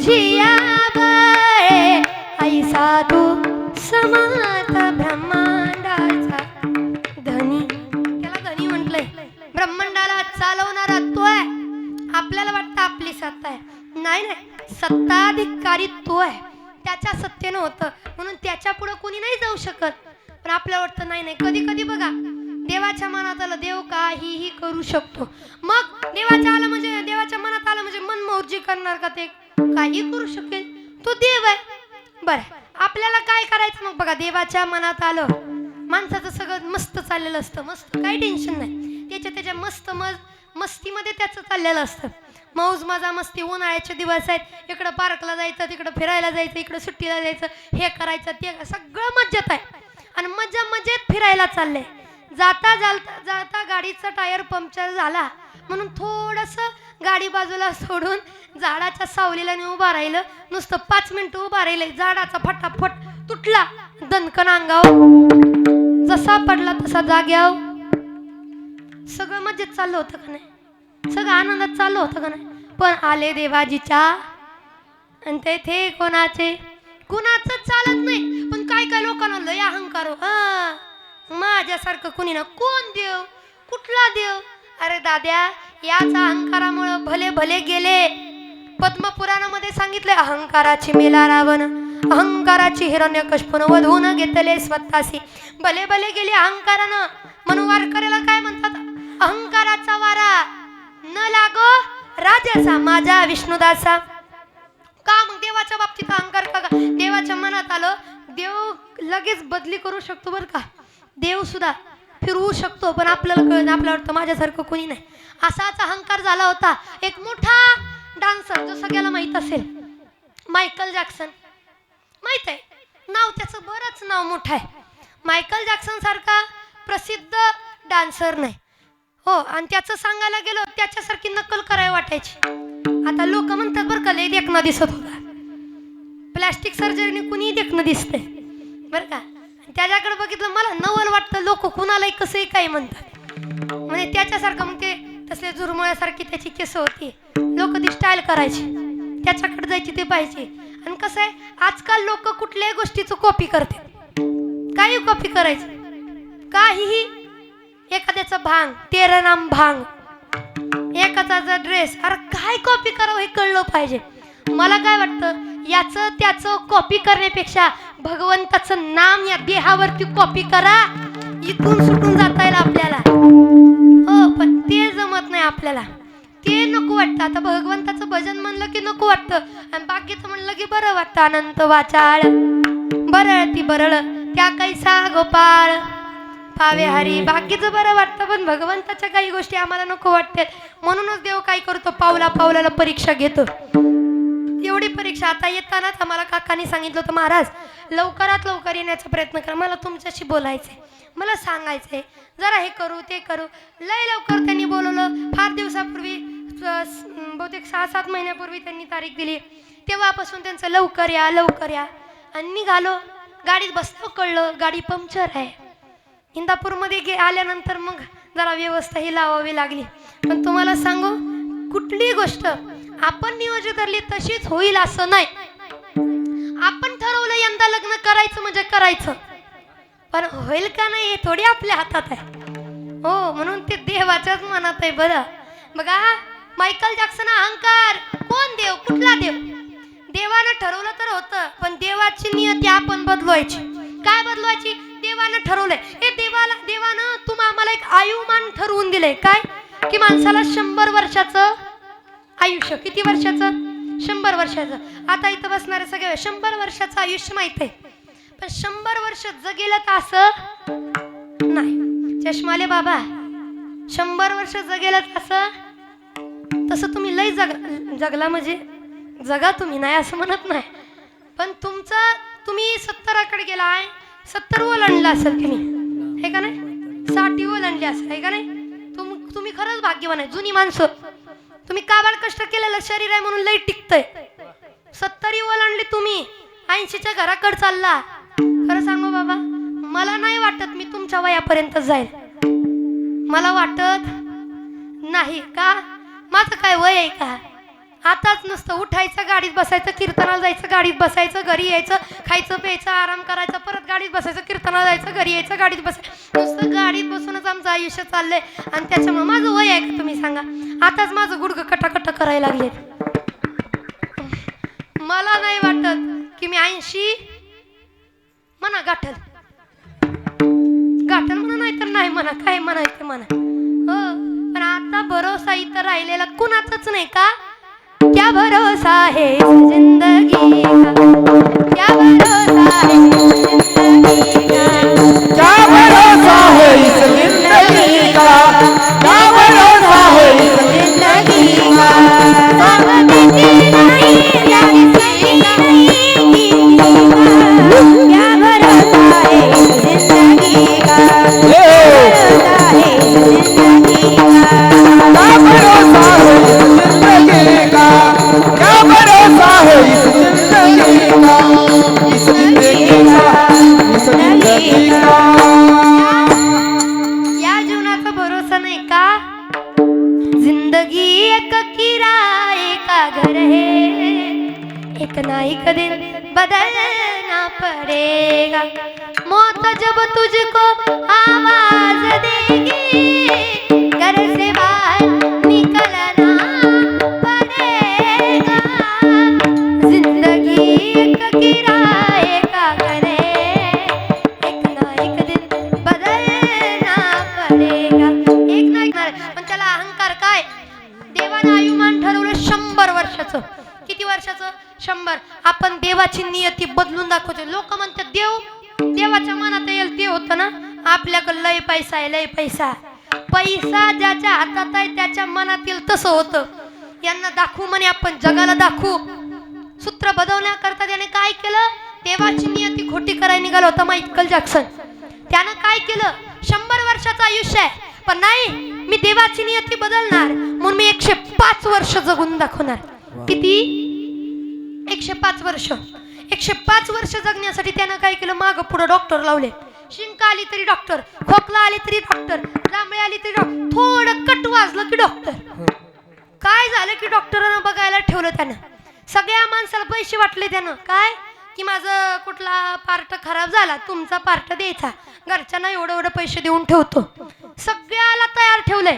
Speaker 1: तुझी आबळे ऐसा तू समात ब्रह्मांडाचा धनी. त्याला धनी म्हटलंय. ब्रह्मांडाला चालवणारा तो आहे. आपल्याला वाटतं आपली सत्ता आहे. नाही नाही, सत्ताधिकारी तो आहे. त्याच्या सत्तेनं होतं म्हणून त्याच्या पुढे कोणी नाही जाऊ शकत. पण आपल्याला वाटतं नाही नाही. कधी कधी बघा देवाच्या मनात आलं देव काहीही करू शकतो. मग देवाच्या मनात आलं म्हणजे मन मौजी करणार का? ते काही करू शकेल, तो देव आहे. बरं, आपल्याला काय करायचं मग? बघा, देवाच्या मनात आलं, माणसाचं सगळं मस्त चाललेलं असतं, मस्त, काही टेन्शन नाही. त्याच्या मस्तीमध्ये त्याचं चाललेलं असतं. मौज मजा मस्ती. उन्हाळ्याचे दिवस आहेत, इकडं पार्कला जायचं, तिकडं फिरायला जायचं, इकडं सुट्टीला जायचं, हे करायचं ते सगळं मज्जेत आहे. आणि मजेत फिरायला चाललंय. जाता गाडीचा टायर पंक्चर झाला म्हणून थोडंसं गाडी बाजूला सोडून झाडाच्या सावलीला उभा राहिलं. नुसतं 5 मिनिटं उभा राहिले, झाडाचा फटाफट तुटला, दणकन अंगाव, जसा पडला तसा जाग्याव. सगळं मजेत चाललं होतं का नाही? सगळं आनंदात चाललं होतं का नाही? पण आले देवाजीच्या आणि तेथे कुणाचं चालत नाही. पण काय लोकांना लय अहंकार हो. माझ्यासारखं कुणी ना. कोण देव? कुठला देव? अरे दाद्या, याच अहंकारामुळं भले भले गेले. पद्मपुराणामध्ये सांगितले, अहंकाराची मेला रावण, अहंकाराची हिरण्यकश्यपून वधून घेतले स्वतःसी. भले भले गेले अहंकारानं. म्हणून वारकऱ्याला काय म्हणतात? अहंकाराचा वारा न लागो राजाचा माझा विष्णुदासा. का मग देवाच्या बाबतीत अहंकार का? देवाच्या मनात आलं, देव लगेच बदली करू शकतो बरं का. देव सुद्धा फिरवू शकतो. पण आपल्याला कळलं, आपल्याला वाटतं माझ्यासारखं कोणी नाही. असाच अहंकार झाला होता. एक मोठा डान्सर जो सगळ्याला माहीत असेल, मायकल जॅक्सन. माहित आहे नाव त्याचं? बरंच नाव मोठं आहे. मायकल जॅक्सन सारखा प्रसिद्ध डान्सर नाही हो. आणि त्याचं सांगायला गेलो, त्याच्यासारखी नक्कल करायला वाटायची. आता लोक म्हणतात बरं का, लय देखणं दिसत होता. प्लॅस्टिक सर्जरीने कुणीही देखणं दिसतंय बरं का. त्याच्याकडे बघितलं मला नवल वाटतं. लोक कुणालाही कसंही काही म्हणतात. म्हणजे त्याच्यासारखं मग ते तसले झुरमुळ्यासारखी त्याची केस होती. लोक ती स्टाईल करायची, त्याच्याकडे जायची ते पाहिजे. आणि कसं आहे, आजकाल लोक कुठल्याही गोष्टीचं कॉपी करते. काही कॉपी करायचं, काहीही. एखाद्याचं भांग, तेरा नाम भांग, एखाद्याचा ड्रेस, अरे काय कॉपी करावं हे कळलं पाहिजे. मला काय वाटतं, याचं त्याचं कॉपी करण्यापेक्षा भगवंताचं नाम या देहावरती कॉपी करा. इथून सुटून जाता येईल आपल्याला. हो, पण ते जमत नाही आपल्याला. ते नको वाटतं. आता भगवंताचं भजन म्हणलं की नको वाटतं, आणि बाकीचं म्हणलं की बरं वाटतं. अनंत वाचाळ बरळ ती बरळ त्या कैसा गोपाळ पावे हरी. बाकीचं बरं वाटतं, पण भगवंताच्या काही गोष्टी आम्हाला नको वाटतात. म्हणूनच देव काय करतो, पावला पावलाला परीक्षा घेतो. एवढी परीक्षा. आता येतानाच आम्हाला काकांनी सांगितलं होतं, महाराज लवकरात लवकर येण्याचा प्रयत्न करा. मला तुमच्याशी बोलायचंय, मला सांगायचंय, जरा हे करू ते करू. लय लवकर त्यांनी बोलवलं. फार दिवसापूर्वी, बहुतेक 6-7 महिन्यापूर्वी त्यांनी तारीख दिली. तेव्हापासून त्यांचं लवकर या लवकर या. आणि निघालो. गाडीत बसलो, कळलं गाडी पंक्चर आहे. इंदापूरमध्ये आल्यानंतर मग जरा व्यवस्था ही लावावी लागली. पण तुम्हाला सांगू, कुठली गोष्ट आपण नियोजित धरली तशीच होईल असं नाही. आपण ठरवलं यंदा लग्न करायचं म्हणजे करायचं, पण होईल का नाही हे थोडी आपल्या हातात आहे. हो, म्हणून ते देवाच्याच मनात आहे. बरं बघा, मायकल जॅक्सन अहंकार. कोण देव? कुठला देव? देवानं ठरवलं तर होतं, पण देवाची नियती आपण बदलवायची. काय बदलवायची? देवानं ठरवलंय. हे देवानं आम्हाला एक आयुमान ठरवून दिलंय. काय? की माणसाला 100 वर्षाचं आयुष्य. किती वर्षाचं? 100 वर्षाचं. आता इथं बसणारे सगळे 100 वर्षाचं आयुष्य माहित आहे, पण 100 वर्ष जगेलं तर असं नाही. चष्माले बाबा, 100 वर्ष जगेलं तर असं, तसं तुम्ही लय जगला म्हणजे जगा तुम्ही, नाही असं म्हणत नाही. पण तुम्ही 70कडे गेलाय, 70 ओलांडला असेल तुम्ही, हे का नाही? 60 ओलांडली असेल, हे का नाही? तुम्ही खरंच भाग्यवान आहे. जुनी माणसं, तुम्ही काबाड कष्ट केलेलं शरीर आहे म्हणून लई टिकतंय. 70 ओलांडली तुम्ही, 80च्या घराकडे चालला. खरं सांगू बाबा, मला नाही वाटत मी तुमच्या वयापर्यंत जाईल. मला वाटत नाही. का? माझं काय वय आहे का?
Speaker 2: आताच नुसतं उठायचं, गाडीत बसायचं, कीर्तनाला जायचं, गाडीत बसायचं, घरी यायचं, खायचं प्यायचं, आराम करायचं, परत गाडीत बसायचं, कीर्तनाला जायचं, घरी यायचं, गाडीत बसायचं, नुसतं गाडीत बसूनच आमचं आयुष्य चाललंय. आणि त्याच्यामुळे माझं वय आहे का तुम्ही सांगा? आताच माझं गुडघं कटाकट करायला लागले. मला नाही वाटत की मी 80 म्हणा गाठल गाठल म्हणा, नाही तर नाही म्हणा, काय म्हणायचं म्हणा. हो, पण आता भरोसा इथं राहिलेला कुणाचाच नाही का? क्या भरोसा है इस जिंदगी का, क्या भरोसा है इस जिंदगी का,
Speaker 3: क्या भरोसा है इस जिंदगी का, क्या भरोसा है इस जिंदगी का,
Speaker 2: साथ देती नहीं यारी सही नहीं, क्या भरोसा है इस जिंदगी का, भरोसा है इस जिंदगी का,
Speaker 3: क्या भरोसा है इस जिंदगी का, क्या भरोसा है इस जिंदगी का, इस जिंदगी का, इस जिंदगी का.
Speaker 2: या जीवनाचा भरोसा नाही का? जिंदगी एक किराए का घर है, एक ना एक दिन बदलना पड़ेगा, मौत जब तुझको आवाज देगी, घर से बाहर निकलना पड़ेगा. जिंदगी एक किराए का घर है, एक ना एक दिन बदलना पडेगा. एक ना एक पण त्याला अहंकार काय? देवानं आयुमान ठरवलं 100 वर्षाचं. किती वर्षाचं? 100. आपण देवाची नियती बदलून दाखवतो. लोक म्हणतात देवाच्या मनात येईल ते होतं ना. आपल्याकडे लय पैसा आहे, लय पैसा. पैसा ज्याच्या हातात आहे त्याच्या मनात येईल तसं होतं. यांना दाखवू म्हणे आपण, जगाला दाखवू. सूत्र बदलण्याकरता त्याने काय केलं? देवाची नियती खोटी करायला निघाला होता मायकल जॅक्सन. त्यानं काय केलं? 100 वर्षाचं आयुष्य आहे, पण नाही मी देवाची नियती बदलणार म्हणून मी 105 वर्ष जगून दाखवणार. किती? 105 वर्ष. 105 वर्ष जगण्यासाठी त्यानं काय केलं? मागं पुढं डॉक्टर लावले. शिंक आली तरी डॉक्टर, खोकला आली तरी डॉक्टर, जांभळी आली तरी डॉक्टर, थोडं कट वाजलं की डॉक्टर. काय झालं की डॉक्टरांना बघायला ठेवलं त्यानं. सगळ्या माणसाला पैसे वाटले त्यानं. काय की माझं कुठला पार्ट खराब झाला, तुमचा पार्ट द्यायचा, घरच्यांना एवढं पैसे देऊन ठेवतो. सगळ्याला तयार ठेवलंय.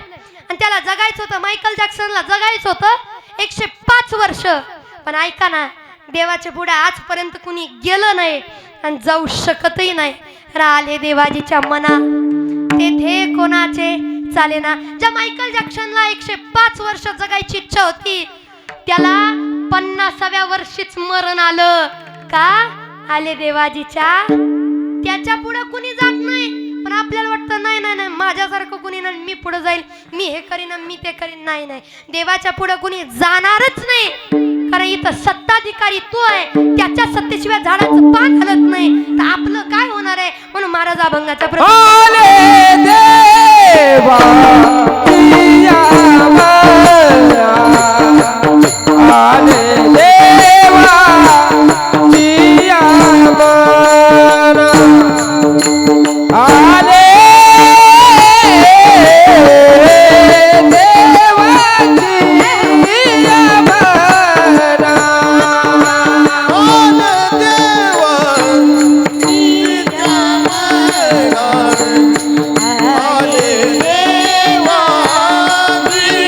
Speaker 2: आणि त्याला जगायचं होतं, मायकल जॅक्सनला जगायचं होतं 105 वर्ष. पण ऐका ना, देवाच्या पुढे आजपर्यंत कुणी गेलं नाही आणि जाऊ शकतही नाही. राहिले देवाजीच्या मना, तेथे कोणाचे चालेना. ज्या मायकल जॅक्सनला 105 वर्ष जगायची इच्छा होती त्याला 50व्या वर्षीच मरण आलं. का? आले देवाजीच्या. त्याच्या पुढे कुणी जात नाही. पण आपल्याला वाटतं नाही नाही नाही, माझ्यासारखं कुणी नाही, मी पुढे जाईल, मी हे करीन, मी ते करीन. नाही नाही, देवाच्या पुढे कुणी जाणारच नाही. कारण इथं सत्ताधिकारी तू आहे, त्याच्या सत्तेशिवाय झाडाचं पान हलत नाही. तर आपलं काय होणार आहे? म्हणून महाराज अभंगाचा
Speaker 3: आले देवा जिया मरा, आले देवा जिया मरा, आले देवा जिया मरा, आले देवा जिया मरा, आले देवा जिया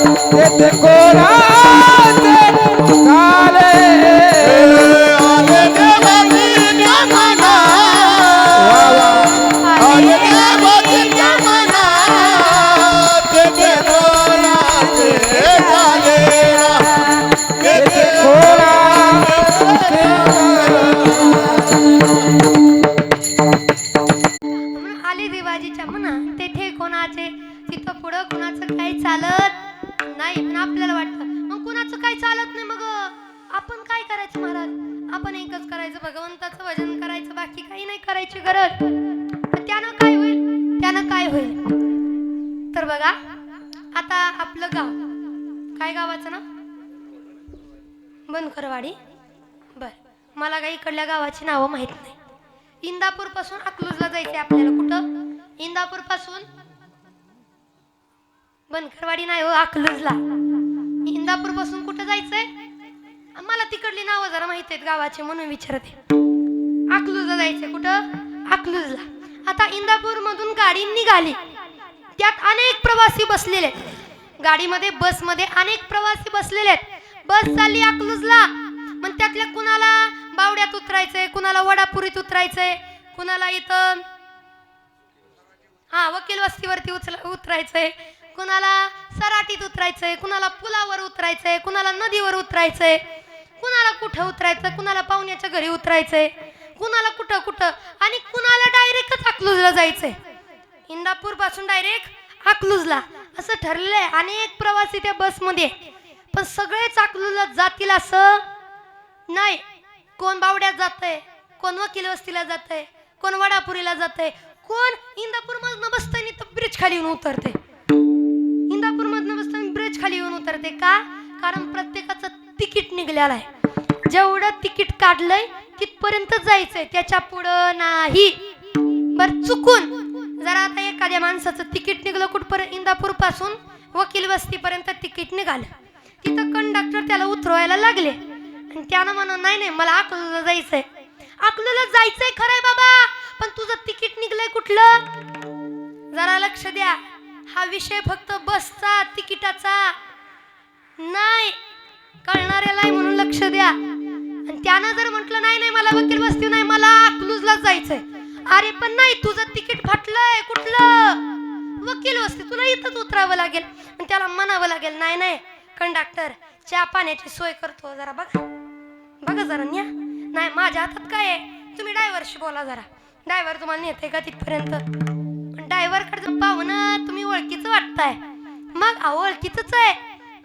Speaker 3: तेथे कोणाचे चाले
Speaker 4: आले देवाच्या मना आले देवाच्या मना तेथे कोणाचे झाले तेथे
Speaker 2: म्हणून आले देवाजीच्या म्हणा तेथे कोणाचे तिथं पुढं कोणाचं काही चालत नाही. पण आपल्याला वाटतं मग कोणाचं काही चालत नाही, मग आपण काय करायचं महाराज? आपण एकच करायचं, भगवंताचं भजन करायचं, बाकी काही नाही करायची गरज. तर त्यानं काय होईल? त्यानं काय होईल? तर बघा आता आपलं गाव काय गावाचं ना बनकरवाडी. बर, मला काही इकडल्या गावाची नावं माहित नाही. इंदापूर पासून अकलूजला जायचंय आपल्याला. कुठं? इंदापूर पासून बनकरवाडी नाही हो, अकलूजला. इंदापूर पासून कुठं जायचंय? मला तिकडली नावं जरा माहित आहेत गावाची म्हणून विचारते. अकलूजला जायचंय. कुठं? अकलूजला. आता इंदापूर मधून गाडी निघाली, त्यात अनेक प्रवासी बसलेले आहेत. गाडीमध्ये बसमध्ये अनेक प्रवासी बसलेले आहेत. बस चालली अकलूजला. मग त्यातल्या कुणाला बावड्यात उतरायचंय, कुणाला वडापुरीत उतरायचंय, कुणाला इथं वकील वस्तीवरती उतरायचंय, कुणाला सराटीत उतरायचंय, कुणाला पुलावर उतरायचंय, कुणाला नदीवर उतरायचंय, कुणाला कुठं उतरायचं, कुणाला पाहुण्याच्या घरी उतरायचंय, कुणाला कुठं कुठं, आणि कुणाला डायरेक्टच अकलूजला जायचंय. इंदापूर पासून डायरेक्ट अकलूजला असं ठरलंय. अनेक प्रवासी त्या बसमध्ये, पण सगळेच अकलूजला जातील असं नाही. कोण बावड्यात जातंय, कोण वकील वस्तीला जातंय, कोण वडापुरीला जातंय, कोण इंदापूर मधनं बसताना तर ब्रिज खाली येऊन उतरते. इंदापूर मधनं बसताना ब्रिज खाली येऊन उतरते का? कारण प्रत्येकाचं तिकीट निघलेलं आहे. जेवढं तिकीट काढलंय तिथपर्यंत जायचंय, त्याच्या पुढं नाही. बर, चुकून जरा आता एखाद्या माणसाचं तिकीट निघलं कुठपर्यंत, इंदापूर पासून वकील वस्तीपर्यंत तिकीट निघालं, तिथं कंडक्टर त्याला उतरवायला लागले आणि त्यानं म्हणून नाही मला अकलूजला जायचंय. अकलूजला जायचंय खरंय बाबा, पण तुझं तिकीट निघलंय कुठलं? जरा लक्ष द्या. हा विषय फक्त बसचा तिकिटाचा नाही, कळणाऱ्याला आहे म्हणून लक्ष द्या. आणि त्यानं जर म्हटलं नाही मला वकील वस्ती नाही, मला अकलूजला जायचंय, अरे पण नाही, तुझं तिकीट फाटलंय. कुठलं? वकील वस्ती, तुला इथंच उतरावं लागेल. आणि त्याला म्हणावं लागेल नाही कंडक्टर चहा पाण्याची सोय करतो, जरा बघा जरा न्या. नाही माझ्या हातात काय आहे, तुम्ही ड्रायव्हरशी बोला जरा. ड्रायव्हर तुम्हाला नेते का तिथपर्यंत? ड्रायव्हरकडे पाहुणं तुम्ही ओळखीचं वाटताय. मग ओळखीच आहे,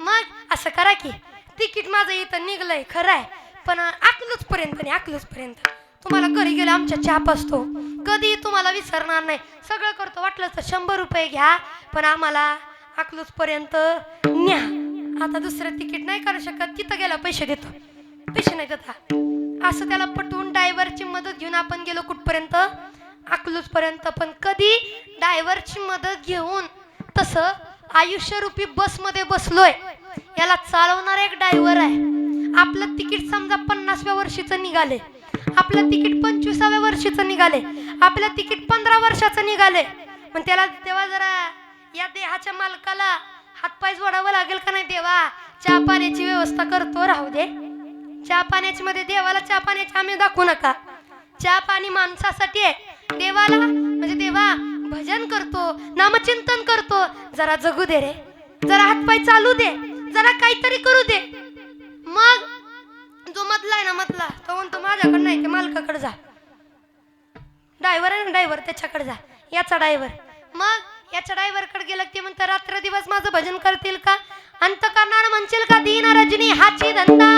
Speaker 2: मग असं करा की तिकीट माझं इथं निघलंय खरं आहे, पण अकलूज पर्यंत तुम्हाला घरी गेलं आमच्या चहा पाजतो, कधी तुम्हाला विसरणार नाही, सगळं करतो. वाटलं तर 100 रुपये घ्या, पण आम्हाला अकलूज पर्यंत न्या. आता दुसरं तिकीट नाही करू शकत, तिथं गेला पैसे देतो, पैसे नाही देता. असं त्याला पटवून ड्रायव्हरची मदत घेऊन आपण गेलो कुठपर्यंत? अकलूज पर्यंत. पण कधी ड्रायव्हरची मदत घेऊन तसं आयुष्यरूपी बसमध्ये बसलोय, याला चालवणारा एक ड्रायव्हर आहे. आपलं तिकीट समजा 50व्या वर्षीचं निघाले, आपलं तिकीट 25व्या वर्षीचं निघाले, आपलं तिकीट 15 वर्षाचं निघाले. पण त्याला तेव्हा जरा या देहाच्या मालकाला हातपाय जोडावं लागेल का नाही? देवा चहा पाण्याची व्यवस्था करतो, राहू दे. चहा पाण्याची मध्ये देवाला चहा पाण्याची आम्ही दाखवू नका. चहा पाणी माणसासाठी आहे, देवाला म्हणजे देवा भजन करतो, नामचिंतन करतो, जरा जगू दे रे, जरा हातपाय चालू दे, जरा काहीतरी करू दे. मग जो मधला आहे ना, मधला तो म्हणतो माझ्याकडे नाही, ते मालकाकडे जा. ड्रायव्हर आहे ना, ड्रायव्हर त्याच्याकडे जा. याचा ड्रायव्हर, मग याच्या ड्रायव्हरकडे गेलं की म्हणतं रात्र दिवस माझं भजन करतील का? अंत करणार म्हणशील का? दिन रजनी हाची धंदा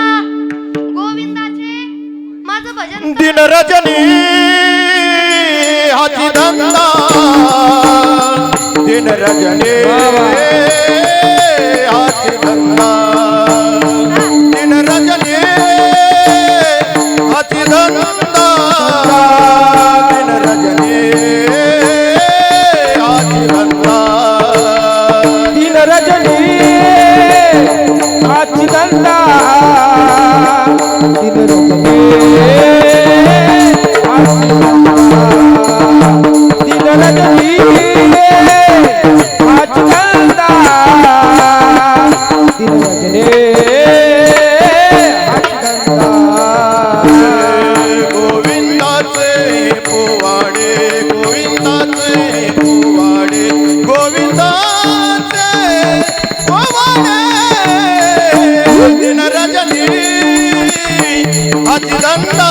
Speaker 2: गोविंदाचे माझं भजन
Speaker 4: दिन रजनी हाची धंदा, दिन रजनी हाची धंदा, दिन रजनी हाची धंदा, दिन रजनी हाची धंदा,
Speaker 3: दिन रजनी हाची धंदा, दिन रजनी हाची धंदा, दिन रजनी हाची धंदा,
Speaker 4: धंदा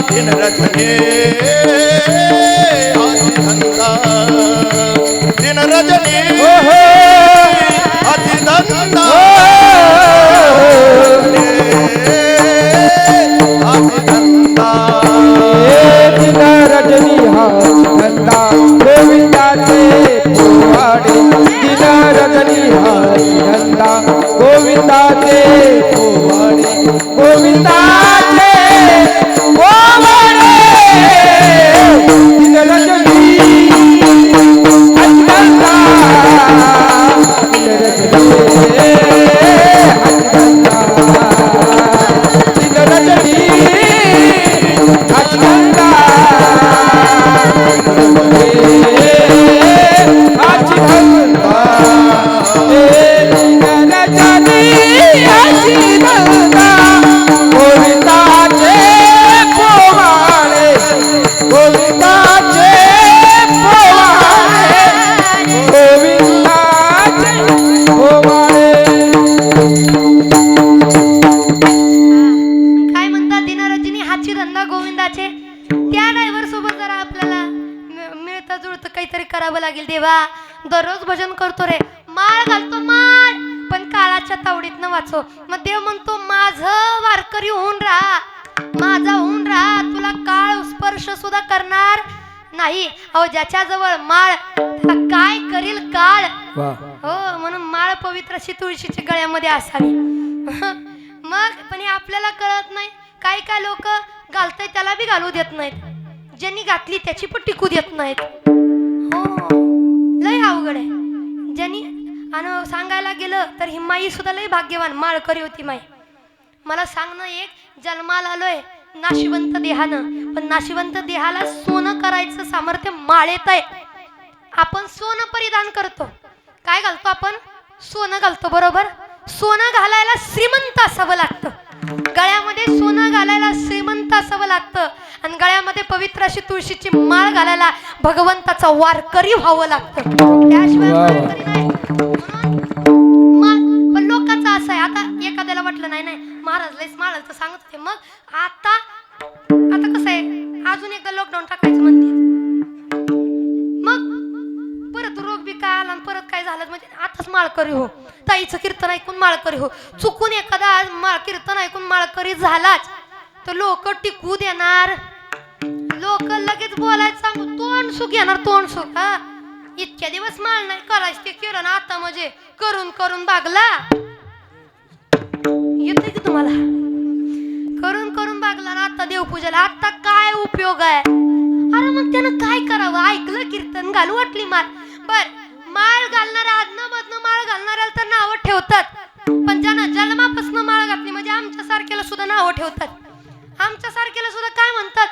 Speaker 4: दिन रजनी अति धंदा दिन रजनी अति धंदा अति धंदा
Speaker 3: दिन रजनी हाच धंदा गोविंदाचे पोवाडे दिन रजनी हाच धंदा गोविंदाचे पोवाडे गोविंदाचे पोवाडे दिन रजनी हाच धंदा दिन रजनी हाच धंदा दिन रजनी हाच धंदा हाच धंदा गोविंदाचे पोवाडे गोविंदाचे पोवाडे गोविंदाचे पोवाडे.
Speaker 2: काय म्हणतात दिनरजनी हाची धंदा गोविंदाचे. त्या ड्रायव्हर सोबत जरा आपल्याला मिळतं जुळतं काहीतरी करावं लागेल. देवा दररोज भजन करतो रे, माळ घालतो माळ, पण काळाच्या तावडीतनं वाचो. मग देव म्हणतो माझं वारकरी होऊन राहा, माझा होऊन राहा, तुला काळ स्पर्श सुद्धा करणार नाही. अहो ज्याच्याजवळ माळ त्याला काय करील काळ. हो म्हणून माळ पवित्र अशी तुळशीच्या गळ्यामध्ये असावी. मग पण हे आपल्याला कळत नाही. काही काय लोक घालतय त्याला बी घालू देत नाहीत, ज्यांनी घातली त्याची पण टिकू देत नाहीत. हो लय अवघड आहे. ज्यांनी आणि सांगायला गेलं तर ही माई सुद्धा लय भाग्यवान माळकरी होती माई. मला सांगणं एक, जन्माला आलोय नाशिवंत देहानं, पण नाशिवंत देहाला सोनं करायचं सामर्थ्य माळेत आहे. आपण सोनं परिधान करतो, काय घालतो आपण? सोनं घालतो बरोबर. सोनं घालायला श्रीमंत असावं लागतं, गळ्यामध्ये सोनं घालायला श्रीमंत असावं लागतं, आणि गळ्यामध्ये पवित्र अशी तुळशीची माळ घालायला भगवंताचा वारकरी व्हावं लागतं. त्याशिवाय वारकरी नाही. मग पण लोकांचं असं आहे, आता एखाद्याला वाटलं नाही नाही महाराज लयच माळाचं सांगत होते, मग आता कसं आहे, अजून एकदा लॉकडाऊन टाकायचं म्हणते. मग परत रोग बी काय आला आणि परत काय झालं, म्हणजे आताच माळकरी हो, ताईचं कीर्तन ऐकून माळकरी हो. चुकून एखादा कीर्तन ऐकून माळकरी झालाच तर लोक टिकू देणार, लोक लगेच बोलायचं सांगू, तोंड सुख घेणार, तोंड सुख. हा इतक्या दिवस माळ नाही करायचं ते केलं ना, आता म्हणजे करून करून बागला. येतंय की तुम्हाला? करून करून बागला ना आता देवपूजेला, आता काय उपयोग आहे? अरे मग त्यानं काय करावं? ऐकलं कीर्तन घालू वाटली माळ. बर माळ घालणाऱ्या आदनं मधनं माळ घालणाऱ्याला तर नावं ठेवतात, पण ज्यानं जन्मापासून माळ घातली म्हणजे आमच्या सारख्याला सुद्धा नावं ठेवतात. आमच्या सारख्याला सुद्धा काय म्हणतात?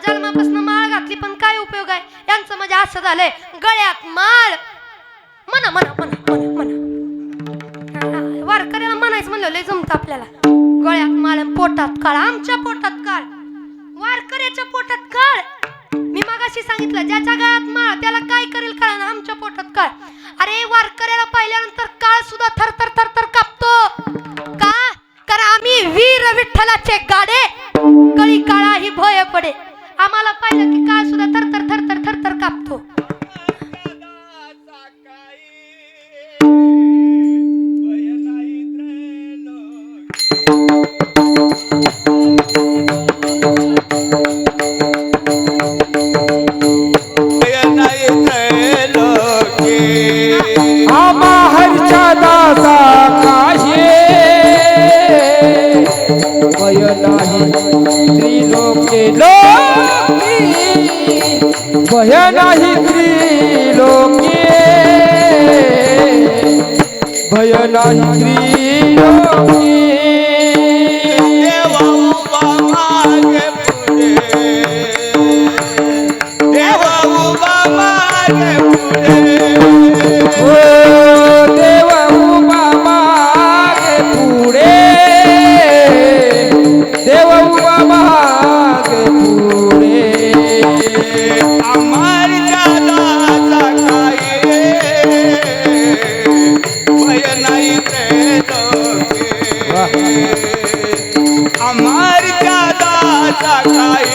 Speaker 2: जन्मापासून माळ घातली पण काय उपयोग आहे यांचं? म्हणजे असं झालंय गळ्यात माळ. म्हणा म्हणा म्हणा म्हणा म्हणा, वारकऱ्याला म्हणायचं म्हणलं लय जमतं आपल्याला. गळ्यात माळ, पोटात काळ. आमच्या पोटात काळ, वारकऱ्याच्या पोटात काळ. मी मगाशी सांगितलं ज्याच्या गळ्यात माळ त्याला काय करेल काळ, आमच्या पोटात काळ. अरे वारकऱ्याला पाहिल्यानंतर काळ सुद्धा थरथर थरथर कापतो. का? कारण आम्ही वीर विठ्ठलाचे गाडे, कळी काळा ही भय पडे. आम्हाला पाहिलं की काळ सुद्धा थरथर थरथर थरथर कापतो.
Speaker 3: आम्हा हरच्या दासा काहे भय नाही त्रिलोके लोकी, भय नाही त्रिलोके, भय नाही त्रिलोके.
Speaker 4: देवा उभा मागे पुढे, देवा उभा मागे पुढे,
Speaker 3: ओ देव उभा मागे पुढे, देव उभा मागे पुढे.
Speaker 4: आम्हाच्या दासा काय भय नाही ते लोके. हरच्या दाचा काय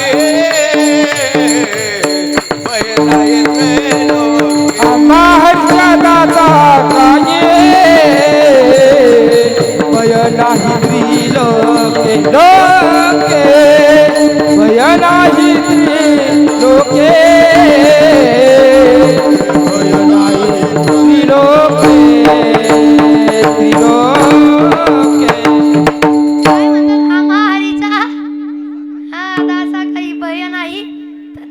Speaker 4: भय नाही त्रैलोक्य
Speaker 3: आम्हा हरच्या दाचा काये भय नाही त्रिलोके लोके भय नाही त्रिलोके भय नाही त्रिलोके त्रिलोके
Speaker 2: काय म्हणतात आम्हा हरीचा हा दासा काही भय नाही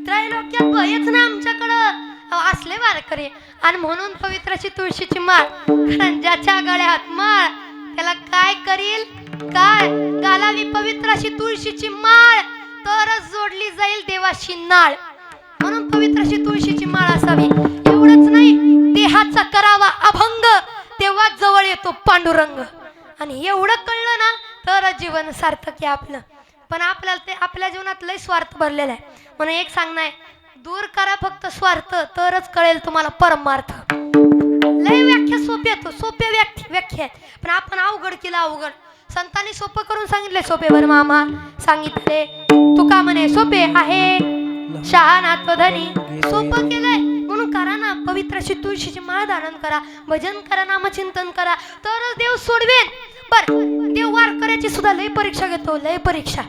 Speaker 2: त्रैलोक्यात भयच ना आमच्याकडं असले वारकरी आणि म्हणून पवित्र अशी तुळशीची माळ कारण ज्याच्या गळ्यात माळ त्याला काय करील काय घालावी पवित्र अशी तुळशीची माळ तरच जोडली जाईल देवाशी नाळ म्हणून पवित्र अशी तुळशीची माळ असावी एवढंच नाही देहाचा करावा अभंग तेव्हा जवळ येतो पांडुरंग आणि एवढं कळलं ना तर जीवन सार्थक आहे आपलं पण आपल्याला ते आपल्या जीवनात लय स्वार्थ भरलेला आहे म्हणून एक सांगणं आहे दूर करा फक्त स्वार्थ तरच कळेल तुम्हाला परमार्थ लय व्याख्या सोप्या व्याख्या आहेत पण आपण अवघड केलं अवघड संतांनी सोपं करून सांगितले सोपे बर मामा सांगितले तुका म्हणे सोपे आहे शहाणा तो धनी सोपं केलंय म्हणून करा ना पवित्र अशी तुळशीची माळ धारण करा भजन करा नामचिंतन करा तरच देव सोडवेल बर देव वारकऱ्याची सुद्धा लय परीक्षा घेतो लय परीक्षा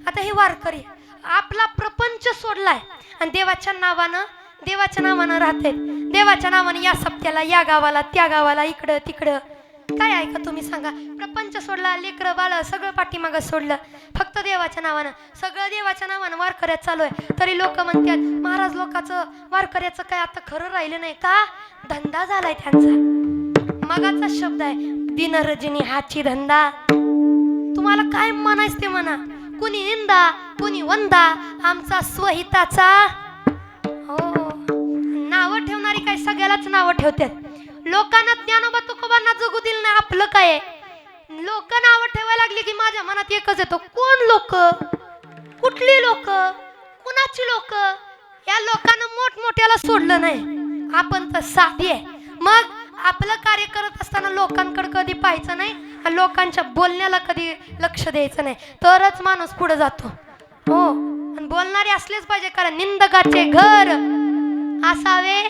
Speaker 2: आता हे वारकरी आपला प्रपंच सोडलाय आणि देवाच्या नावानं राहते देवाच्या नावाने या सप्त्याला या गावाला त्या गावाला इकडं तिकडं काय आहे का तुम्ही सांगा प्रपंच सोडला लेकरं बाळ सगळं पाठीमागं सोडलं फक्त देवाच्या नावानं सगळं देवाच्या नावानं वारकऱ्यात चालू आहे तरी लोक म्हणतात महाराज लोकांचं वारकऱ्याचं काय आता खरं राहिलं नाही का धंदा झालाय त्यांचा मगाचा शब्द आहे दिनरजनी हाची धंदा तुम्हाला काय म्हणायचं ते म्हणा कुणी निंदा कुणी वंदा आमचा स्वहिताचा हो नावं ठेवणारी काय सगळ्यालाच नावं ठेवतात लोकांना ज्ञानोबा तुकोबांना जगू दिलं नाही आपलं काय लोक नावं ठेवायला लागली की माझ्या मनात एकच येतो कोण लोक कुठली लोक कुणाची लोक या लोकांना मोठमोठ्याला सोडलं नाही आपण तर साधी आहे मग आपलं कार्य करत असताना लोकांकडे कधी पाहायचं नाही आणि लोकांच्या बोलण्याला कधी लक्ष द्यायचं नाही तरच माणूस पुढे जातो हो आणि बोलणारे असलेच पाहिजे कारण निंदकाचे घर असावे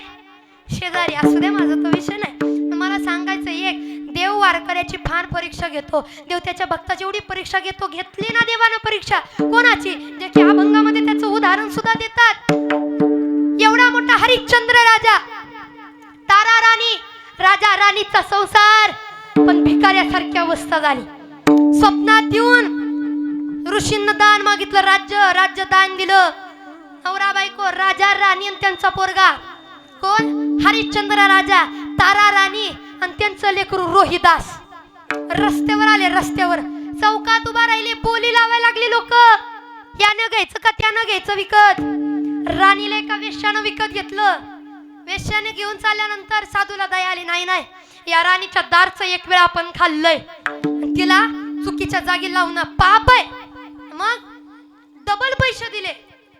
Speaker 2: शेजारी असू दे माझा तो विषय नाही मला सांगायचं एक देव वारकऱ्याची फार परीक्षा घेतो देव त्याच्या भक्ताची एवढी परीक्षा घेतो घेतली ना देवानं परीक्षा कोणाची जे की अभंगामध्ये त्याचं उदाहरण सुद्धा देतात एवढा मोठा हरिश्चंद्र राजा तारा राणी राजा राणीचा संसार पण भिकाऱ्यासारखी अवस्था झाली स्वप्नात येऊन ऋषींना दान मागितलं राज्य दान दिलं नवरा बायको राजा राणी आणि त्यांचा पोरगा कोण हरिश्चंद्र राजा तारा राणी आणि त्यांचं लेकरू रोहिदास रस्त्यावर आले रस्त्यावर चौकात उभा राहिले बोली लावायला लागली लोक यानं घ्यायचं का त्यानं घ्यायचं विकत राणीला एका वेश्यानं विकत घेतलं वेश्याने घेऊन चालल्यानंतर साधूला दया आली नाही या राणीच्या दारचं एक वेळ आपण खाल्लंय तिला चुकीच्या जागी लावणं पाप आहे मग डबल पैसे दिले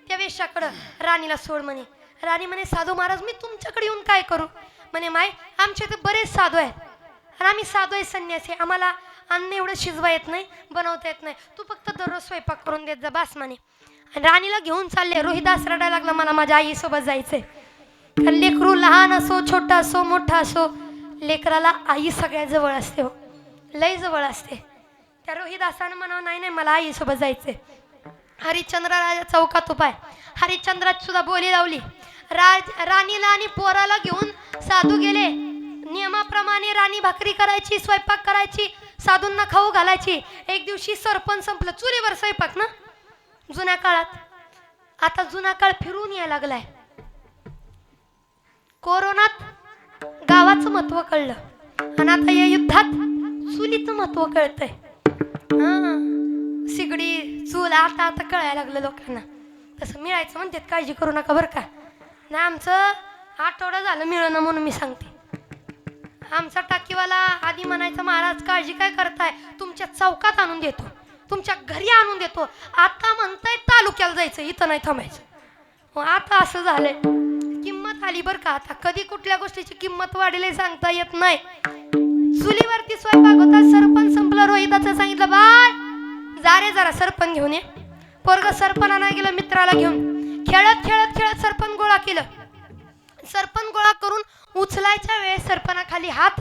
Speaker 2: त्या वेश्याकडं राणीला सोड म्हणे राणी म्हणे साधू महाराज मी तुमच्याकडे येऊन काय करू म्हणे माय आमच्या इथे बरेच साधू आहेत आणि आम्ही साधू आहे संन्यासी आम्हाला अन्न एवढं शिजवा येत नाही बनवता येत नाही तू फक्त दररोज स्वयंपाक करून देत जा बास म्हणे आणि राणीला घेऊन चालले रोहिदास रडायला लागला मला माझ्या आईसोबत जायचंय कारण लेकरू लहान असो छोटा असो मोठा असो लेकराला आई सगळ्यात जवळ असते हो लय जवळ असते त्या रोहिदासानं म्हणावं नाही मला आईसोबत जायचंय हरिश्चंद्र राजा चौकात उभा आहे हरिश्चंद्रात सुद्धा बोली लावली राणीला आणि पोराला घेऊन साधू गेले नियमाप्रमाणे राणी भाकरी करायची स्वयंपाक करायची साधूंना खाऊ घालायची एक दिवशी सरपण संपलं चुलीवर स्वयंपाक ना जुन्या काळात आता जुना काळ फिरून यायला लागलाय कोरोनात गावाचं महत्व कळलं आणि आता या युद्धात चुलीचं महत्व कळतंय सिगडी चूल आता कळायला लागलं लोकांना तसं मिळायचं म्हणतात काळजी करू नका बरं का नाही आमचं आठवडा झालं मिळणं म्हणून मी सांगते आमचा टाकीवाला आधी म्हणायचा महाराज काळजी काय करताय तुमच्या चौकात आणून देतो तुमच्या घरी आणून देतो आता म्हणताय तालुक्याला जायचं इथं नाही थांबायचं आता असं झालंय किंमत आली बरं का आता कधी कुठल्या गोष्टीची किंमत वाढली सांगता येत नाही चुलीवरती स्वयंपाक होता सरपंच संपला रोहिदाचं सांगितलं बाळ जा रे जरा सरपण घेऊन ये. पोरग सरपण आणायला गेलं मित्राला घेऊन. खेळत खेळत खेळत सरपण गोळा केलं. सरपण गोळा करून उचलायच्या वेळेस सरपणाखाली हात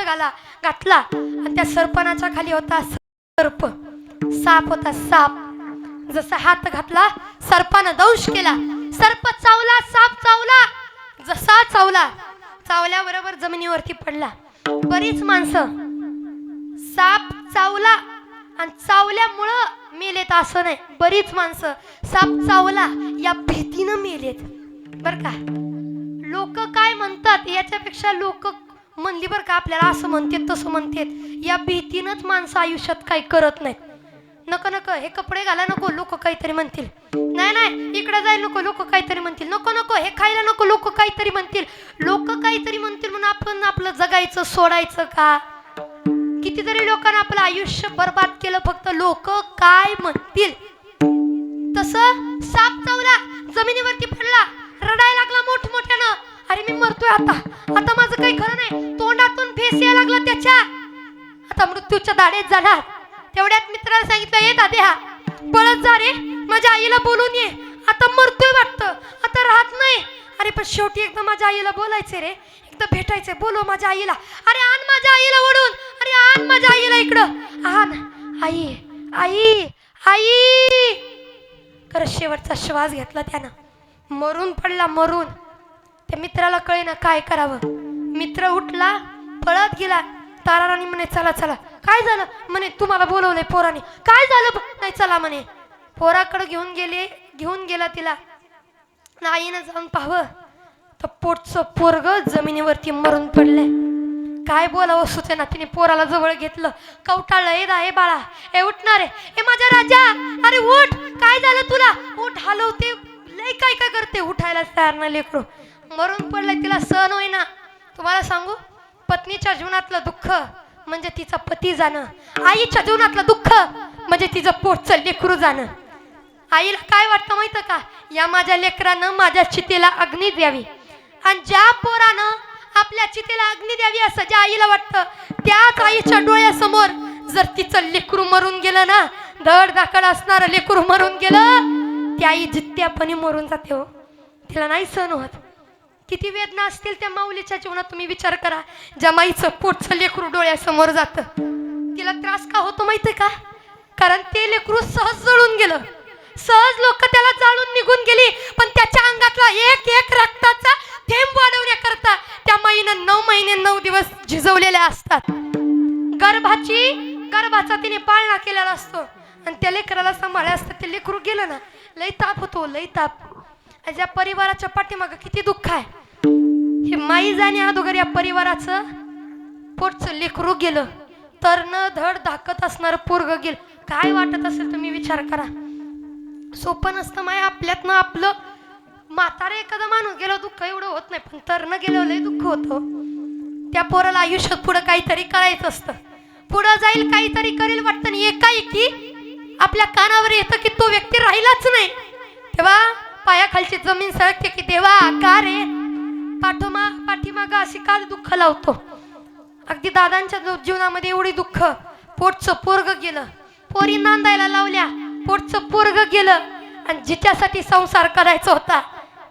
Speaker 2: घातला आणि त्या सरपणाच्या खाली होता सर्प. साप होता, साप. जसा हात घातला सर्पानं दंश केला. सर्प चावला, साप चावला. जसा चावला, चावल्याबरोबर जमिनीवरती पडला. बरीच माणसं साप चावला आणि चावल्यामुळं मेलेत असं नाही. बरीच माणसं साप चावला या भीतीनं मेलेत बर का. लोक काय म्हणतात याच्यापेक्षा लोक म्हणली बर का आपल्याला असं म्हणतात तसं म्हणतात या भीतीनंच माणसं आयुष्यात काही करत नाहीत. नको नको हे कपडे घाला नको लोक काहीतरी म्हणतील. नाही नाही इकडे जायला नको लोक काहीतरी म्हणतील. नको नको हे खायला नको लोक काहीतरी म्हणतील. लोक काहीतरी म्हणतील म्हणून आपण आपलं जगायचं सोडायचं का. कितीतरी लोकांना आपलं आयुष्य बर्बाद केलं फक्त लोक काय म्हणतील. तसं साप चावला, जमिनीवरती पडला, रडायला लागला मोठमोठ्यानं. अरे मी मरतोय आता, आता माझं काही खरं नाही. तोंडातून फेस यायला लागला त्याच्या, आता मृत्यूच्या दाढेत जाणार. तेवढ्यात मित्राला सांगितलं ये दाद्या पळत जा रे, माझ्या आईला बोलून ये, आता मरतोय वाटतं, आता राहत नाही. अरे पण शेवटी एकदा माझ्या आईला बोलायचे रे, एकदा भेटायचंय, बोलव माझ्या आईला. अरे आण माझ्या आईला ओढून, अरे आण माझ्या आईला इकडं आण. आई आई आई खरं शेवटचा श्वास घेतला त्यानं. मरून पडला मरून. त्या मित्राला कळेना काय करावं. मित्र उठला, पळत गेला. ताराराणी म्हणे चला चला. काय झालं म्हणे तुम्हाला बोलवलंय पोराने. काय झालं नाही चला म्हणे. पोराकडे घेऊन गेला तिला. आईनं जाऊन पाहावं तर पोटचं पोरग जमिनीवरती मरून पडलंय. काय बोलावं सुचेना. तिने पोराला जवळ घेतलं, कवटाळलं. ए बाळा ए उठणार आहे, ए माझ्या राजा, अरे उठ, काय झालं तुला, उठ, हलवते, लय काय काय करते, उठायला तयार नाही लेकरू. मरून पडलंय, तिला सहन होईना. तुम्हाला सांगू, पत्नीच्या जीवनातलं दुःख म्हणजे तिचा पती जाणं. आईच्या जीवनातलं दुःख म्हणजे तिचं पोटचं लेकरू जाणं. आईला काय वाटतं माहितं का, या माझ्या लेकरानं माझ्या चितेला अग्नी द्यावी. आणि ज्या पोरानं आपल्या चितेला अग्नी द्यावी असं ज्या आईला वाटतं, त्याच आईच्या डोळ्यासमोर जर तिचं लेकरू मरून गेलं ना, धड धाकड असणारं लेकरू मरून गेलं, त्या आई जित्यापणी मरून जाते हो. तिला नाही सहन होत. किती वेदना असतील त्या माऊलीच्या जीवनात तुम्ही विचार करा. ज्या माईचं पोटचं लेकरू डोळ्यासमोर जातं, तिला त्रास का होतो माहितीये का, कारण ते लेकरू सहज जळून गेलं. सहज लोक त्याला जाळून निघून गेली, पण त्याच्या अंगातला एक एक रक्ताचा थेंब वाढवण्याकरता त्या माईनं 9 महिने 9 दिवस झिजवलेल्या असतात. गर्भाचा तिने पाळणा केलेला असतो आणि त्या लेकराला सांभाळले असतं. ते लेकरू गेलं ना, लई ताप होतो, लई ताप. ज्या परिवाराच्या पाठीमागं किती दुःख आहे. हे माई जाणे अगोदर या परिवाराचं पोटचं लेकरू गेलं, तर न धड धाकत असणार पोरग गेलं. काय वाटत असेल तुम्ही विचार करा. सोपं नसतं माय. आपल्यातनं आपलं म्हातारे एखादा माणूस गेलो दुःख एवढं होत नाही, पण तर न गेलं लय दुःख होतं. त्या पोराला आयुष्यात पुढं काहीतरी करायचं असतं, पुढं जाईल, काहीतरी करेल वाटतं, आणि एकाएकी आपल्या कानावर येतं की तो व्यक्ती राहिलाच नाही. तेव्हा पायाखालची जमीन सरकते की देवा का रे पाठीमाग अशी का दुःख लावतो. अगदी दादांच्या जीवनामध्ये एवढी दुःख. पोटचं पोरग गेलं, पोरी नांदायला लावल्या, पोटचं पोरग गेलं, आणि जिच्यासाठी संसार करायचा होता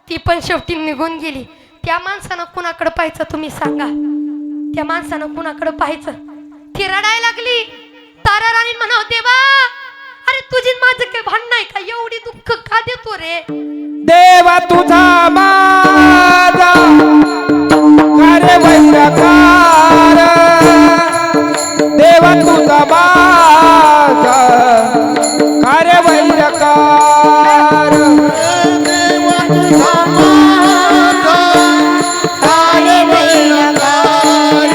Speaker 2: ती पण शेवटी निघून गेली. त्या माणसानं कुणाकडे पाहायचं तुम्ही सांगा. त्या माणसानं कुणाकडे पाहायचं. ती रडायला लागली. ताराराणी म्हणाव देवा, अरे तुझी माझं काही भांडण आहे का, एवढी दुःख का देतो रे.
Speaker 3: देवा तुझा माझा कार्य वैरकार, देवा तुझा माझा कार्य वैरकार, देवा तुझा माझा कार्य वैरकार,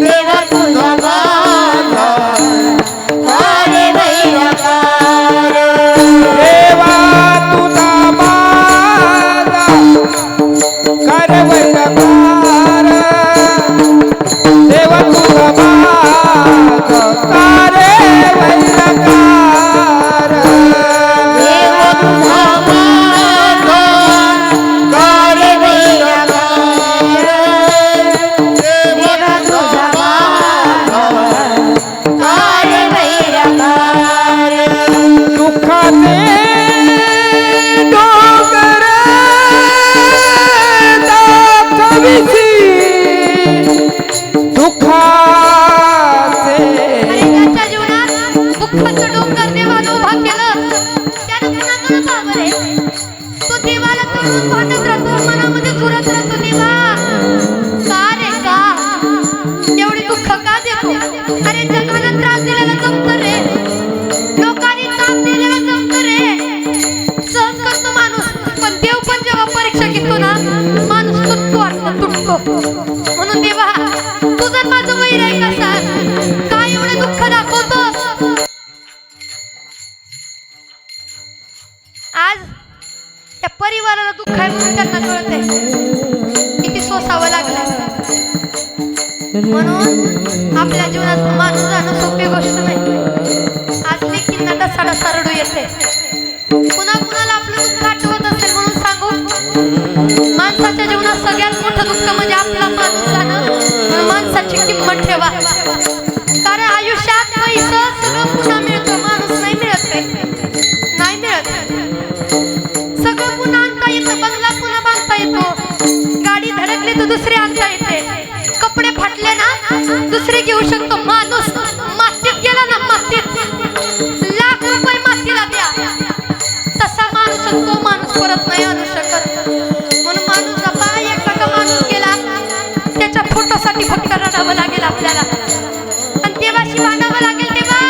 Speaker 3: देवा तुझा माझा कार्य वैरकार, देवा तुझा माझा दुःखाचे डोंगर दाखविसी दुःखाचे
Speaker 2: आणि त्याच्या जीवनात दुःखाचं डोंगर देवानं उभा केलं त्यानं कुणाकडे पावर आहे तो देवाला तोडून भांडत राहतो मनामध्ये झुरत राहतो देवा का रे का एवढी दुःख का देतो अरे जगाला त्रास दिलेला जमतं रे लोकांनी ताप दिलेला जमतं रे सहन करतो माणूस पण देव पण जेव्हा परीक्षा घेतो ना माणूस तुटतो अर्थ तुटतो म्हणून देवा तुझं माझं वैर आहे कसा काय एवढं दुःख दाखवतो आज त्या परिवाराला दुःख आहे म्हणून त्यांना कळत आहे किती सोसावं लागलं म्हणून आपल्या जीवनात माणूस जाणं सोपी गोष्ट नाही आज लेकींना डसाडसा रडू येते पुन्हा कुणाला आपलं दुःख आठवत असेल म्हणून सांगू माणसाच्या जीवनात सगळ्यात मोठं दुःख म्हणजे आपला माणूस जाणं म्हणून माणसाची किंमत ठेवा कारण आयुष्यात पैसा सगळं पुन्हा मिळतं माणूस नाही मिळत रे नाही मिळत सगळं पुन्हा आणता येतं बंगला पुन्हा बांधता येतो गाडी धडकली तर दुसरी आणता येते कपडे फाटले ना दुसरे घेऊ शकतो माणूस मातीत गेला ना मातीत लाख रुपये मातीला द्या तसा माणूस तो माणूस परत नाही आणू शकत म्हणून माणूस जपा एकटा माणूस गेला त्याच्या फोटोसाठी फक्त रडावं लागेल आपल्याला आणि देवाशी भांडावं लागेल देवा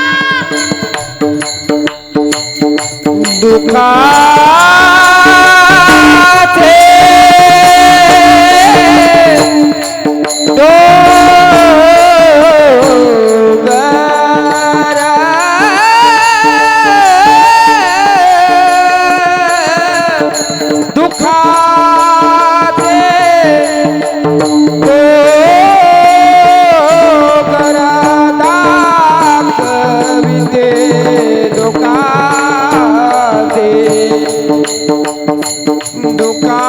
Speaker 3: दुःखाचे डोंगर दुःखाचे डोंगर दाखविते लोकांचे दुःखाचे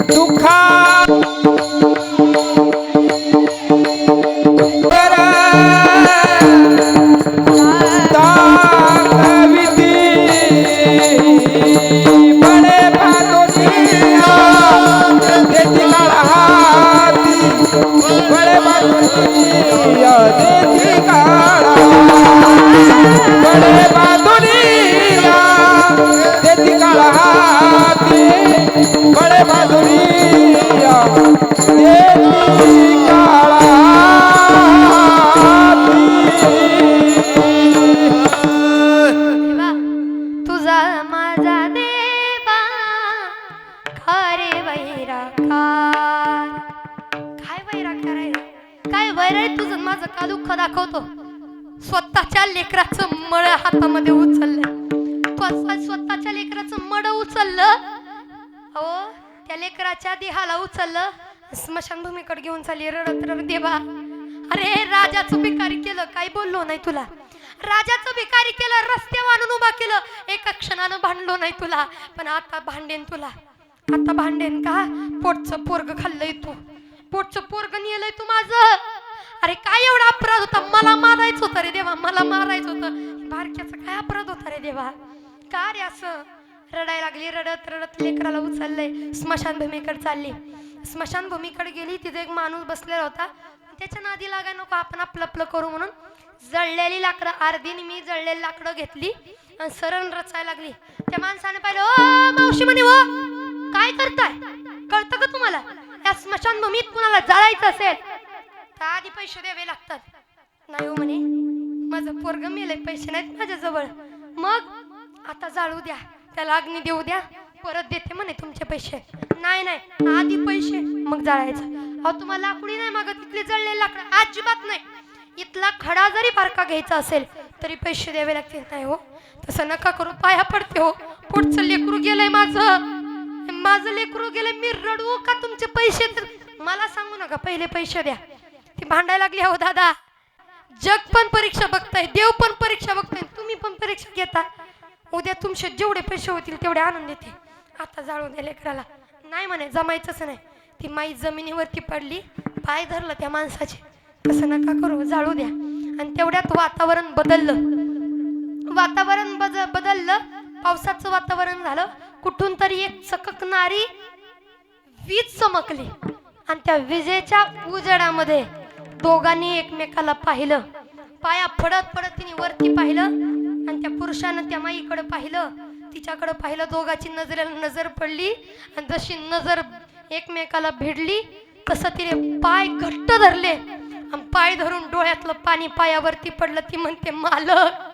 Speaker 3: दुःखा दाखविती बडे बादोनिया देती काळा हाती बडे बादोनिया देती काळा बडे बादोनिया देती काळा हाती बडे बादोनिया देती काळा
Speaker 2: देवा तुझा माझा देवा खरे वैराकार काय वैराकार आहे काय वैर आहे तुझं माझं का दुःख दाखवतो स्वतःच्या लेकराचं मळ हातामध्ये उचललंय तू असं स्वतःच्या लेकराचं मड उचललं अहो त्या लेकराच्या देहाला उचललं स्मशानभूमीकडे घेऊन चालली रडत रडत देवा अरे राजाचं भिकारी केलं काही बोललो नाही तुला राजाचं भिकारी केलं रस्त्यावर आणून उभा केलं एका क्षणानं भांडलो नाही तुला पण आता भांडेन तुला आता भांडेन का पोटचं पोरग खाल्लंय तू पोटचं पोरग नेलंय तू माझं अरे काय एवढा अपराध होता मला मारायचं होतं रे देवा मला मारायचं होतं बारक्याचा काय अपराध होता रे देवा का रे असं रडायला लागली रडत रडत लेकराला उचललंय स्मशानभूमीकडे चालली स्मशानभूमीकडे गेली तिथे एक माणूस बसलेला होता त्याच्या नादी लागाय नको आपण आपलं आपलं करू म्हणून जळलेली लाकडं अर्धीने मी जळलेली लाकडं घेतली आणि सरळ रचायला लागली त्या माणसाने पाहिलं ओ मावशी म्हणे ओ काय करताय कळतं का तुम्हाला या स्मशानभूमीत कुणाला जळायचं असेल तर आधी पैसे द्यावे लागतात नाही हो म्हणे माझं पोरग मेले पैसे नाहीत माझ्याजवळ मग आता जाळू द्या त्याला अग्नी देऊ द्या परत देते म्हणे तुमचे पैसे नाही नाही आधी पैसे मग जाळायचं अहो तुम्हाला लाकडी नाही मागत इथली जळलेली लाकडं अजिबात नाही इथला खडा जरी बारका घ्यायचा असेल तरी पैसे द्यावे लागतील नाही हो तसं नका करू पाया पडते हो पुढचं लेकरू गेलंय माझं लेकरू गेलंय मी रडू का तुमचे पैसे मला सांगू नका पहिले पैसे द्या ती भांडायला लागली हो दादा जग पण परीक्षा बघताय, देव पण परीक्षा बघताय, तुम्ही पण परीक्षा घेता. उद्या तुमचे जेवढे पैसे होतील तेवढे आनंद येते. आता जाळून द्या लेकराला. नाही म्हणे जमायचंच नाही. ती माई जमिनीवरती पडली, पाय धरलं त्या माणसाचे. तसं नका करू, जाळू द्या. आणि तेवढ्यात वातावरण बदललं. वातावरण बदललं, पावसाचं वातावरण झालं. कुठून तरी एक चककणारी वीज चमकली आणि त्या विजेच्या उजेडामध्ये दोघांनी एकमेकाला पाहिलं. पाया पडत पडत तिने वरती पाहिलं आणि त्या पुरुषानं त्या माईकडे पाहिलं, तिच्याकडे पाहिलं. दोघांची नजरेला नजर पडली आणि जशी नजर एकमेकाला भिडली तसं तिने पाय घट्ट धरले आणि पाय धरून डोळ्यातलं पाणी पायावरती पडलं. ती म्हणते, मालक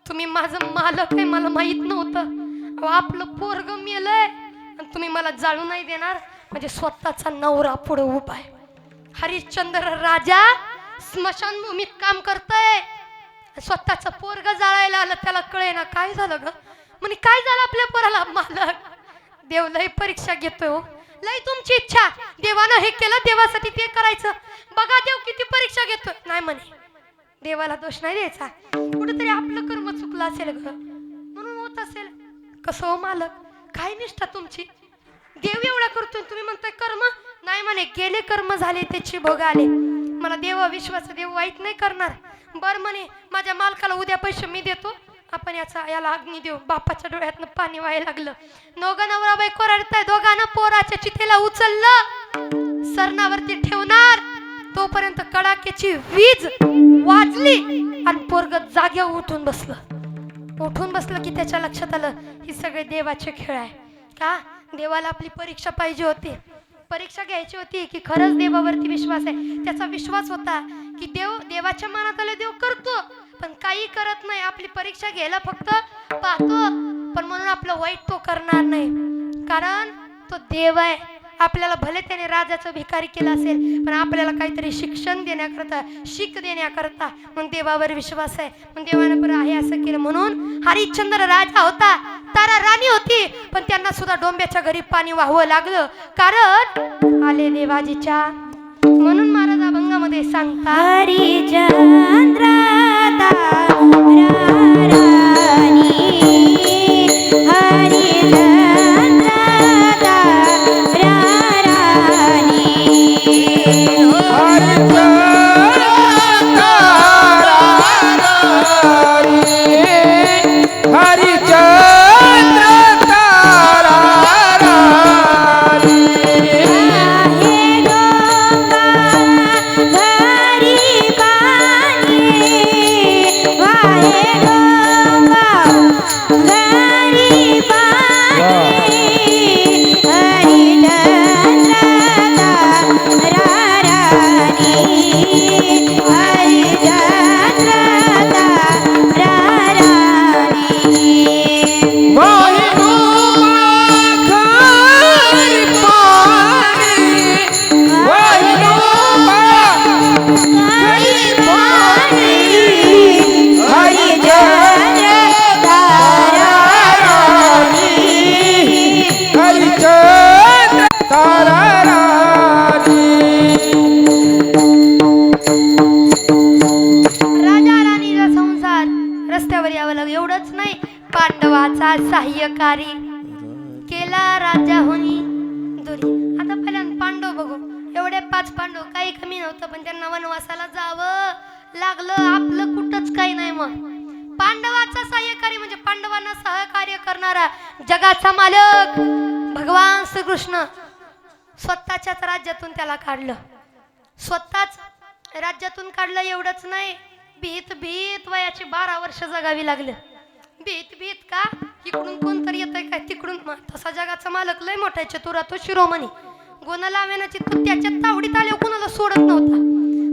Speaker 2: तुम्ही माझं मालक आहे, मला माहित नव्हतं. आपलं पोरग मेलंय आणि तुम्ही मला जाळू नाही देणार. म्हणजे स्वतःचा नवरा पुढे उभा आहे. हरिश्चंद्र राजा स्मशानभूमीत काम करतोय, स्वतःचं पोरग जाळायला आलं. त्याला कळे ना काय झालं ग. म्हणे काय झालं आपल्या पोराला. मालक देव लय परीक्षा घेतोय हो. लय तुमची इच्छा, देवानं हे केलं, देवासाठी ते करायचं. बघा देव किती परीक्षा घेतोय. नाही म्हणे, देवाला दोष नाही द्यायचा. कुठेतरी आपलं कर्म चुकलं असेल ग, म्हणून होत असेल. कसं हो मालक, काय निष्ठा तुमची. देव एवढा करतोय, तुम्ही म्हणताय कर्म. नाही म्हणे, गेले कर्म झाले त्याची भोग आले. मला देवा विश्वास, देव वाईट नाही करणार. बर म्हणे, माझ्या मालकाला उद्या पैसे मी देतो, आपण याला अग्नी देऊ. बापाच्या डोळ्यातनं पाणी व्हायला लागलं. नवगा नवरा बायको रडताय. दोघांना पोराच्या चितेला उचललं, सरणावरती ठेवणार. तोपर्यंत कडाक्याची वीज वाजली आणि पोरग जाग्यावर उठून बसलं की त्याच्या लक्षात आलं ही सगळे देवाचे खेळ आहे. का देवाला आपली परीक्षा पाहिजे होती, परीक्षा घ्यायची होती की खरंच देवावरती विश्वास आहे. त्याचा विश्वास होता की देवाच्या मनात आले देव करतो, पण काही करत नाही. आपली परीक्षा घ्यायला फक्त पाहतो, पण म्हणून आपलं वाईट तो करणार नाही, कारण तो देव आहे. आपल्याला भले त्याने राजाचं भिकारी केलं असेल, पण आपल्याला काहीतरी शिक्षण देण्याकरता, शिक देण्याकरता म्हणून देवावर विश्वास आहे. पण देवानं बरं आहे असं केलं. म्हणून हरिश्चंद्र राजा होता, तारा राणी होती, पण त्यांना सुद्धा डोंब्याच्या घरी पाणी वाहवं लागलं, कारण आले देवाजीच्या. म्हणून महाराज अभंगामध्ये सांगता,
Speaker 1: हरिचंद्र सहाय्यकारी केला राजा होनी दुरी. आता पहिल्यांदा पांडव बघू. एवढे 5 पांडव, काही कमी नव्हतं, पण त्यांना वनवासाला जावं लागलं. आपलं कुठंच काही नाही. मग पांडवाचा सहाय्यकारी म्हणजे पांडवांना सहकार्य करणारा जगाचा मालक भगवान श्रीकृष्ण स्वतःच्याच राज्यातून त्याला काढलं. स्वतःच राज्यातून काढलं. एवढंच नाही, भीत भीत वयाची 12 वर्ष जगावी लागलं. भीत भीत का, इकडून कोणतरी येतंय काय, तिकडून. तसा जगाचा मालक लय मोठा चतुरा, तो शिरोमणी. गुण लावण्याची तो त्याच्या तावडीत आले, कोणाला सोडत नव्हता.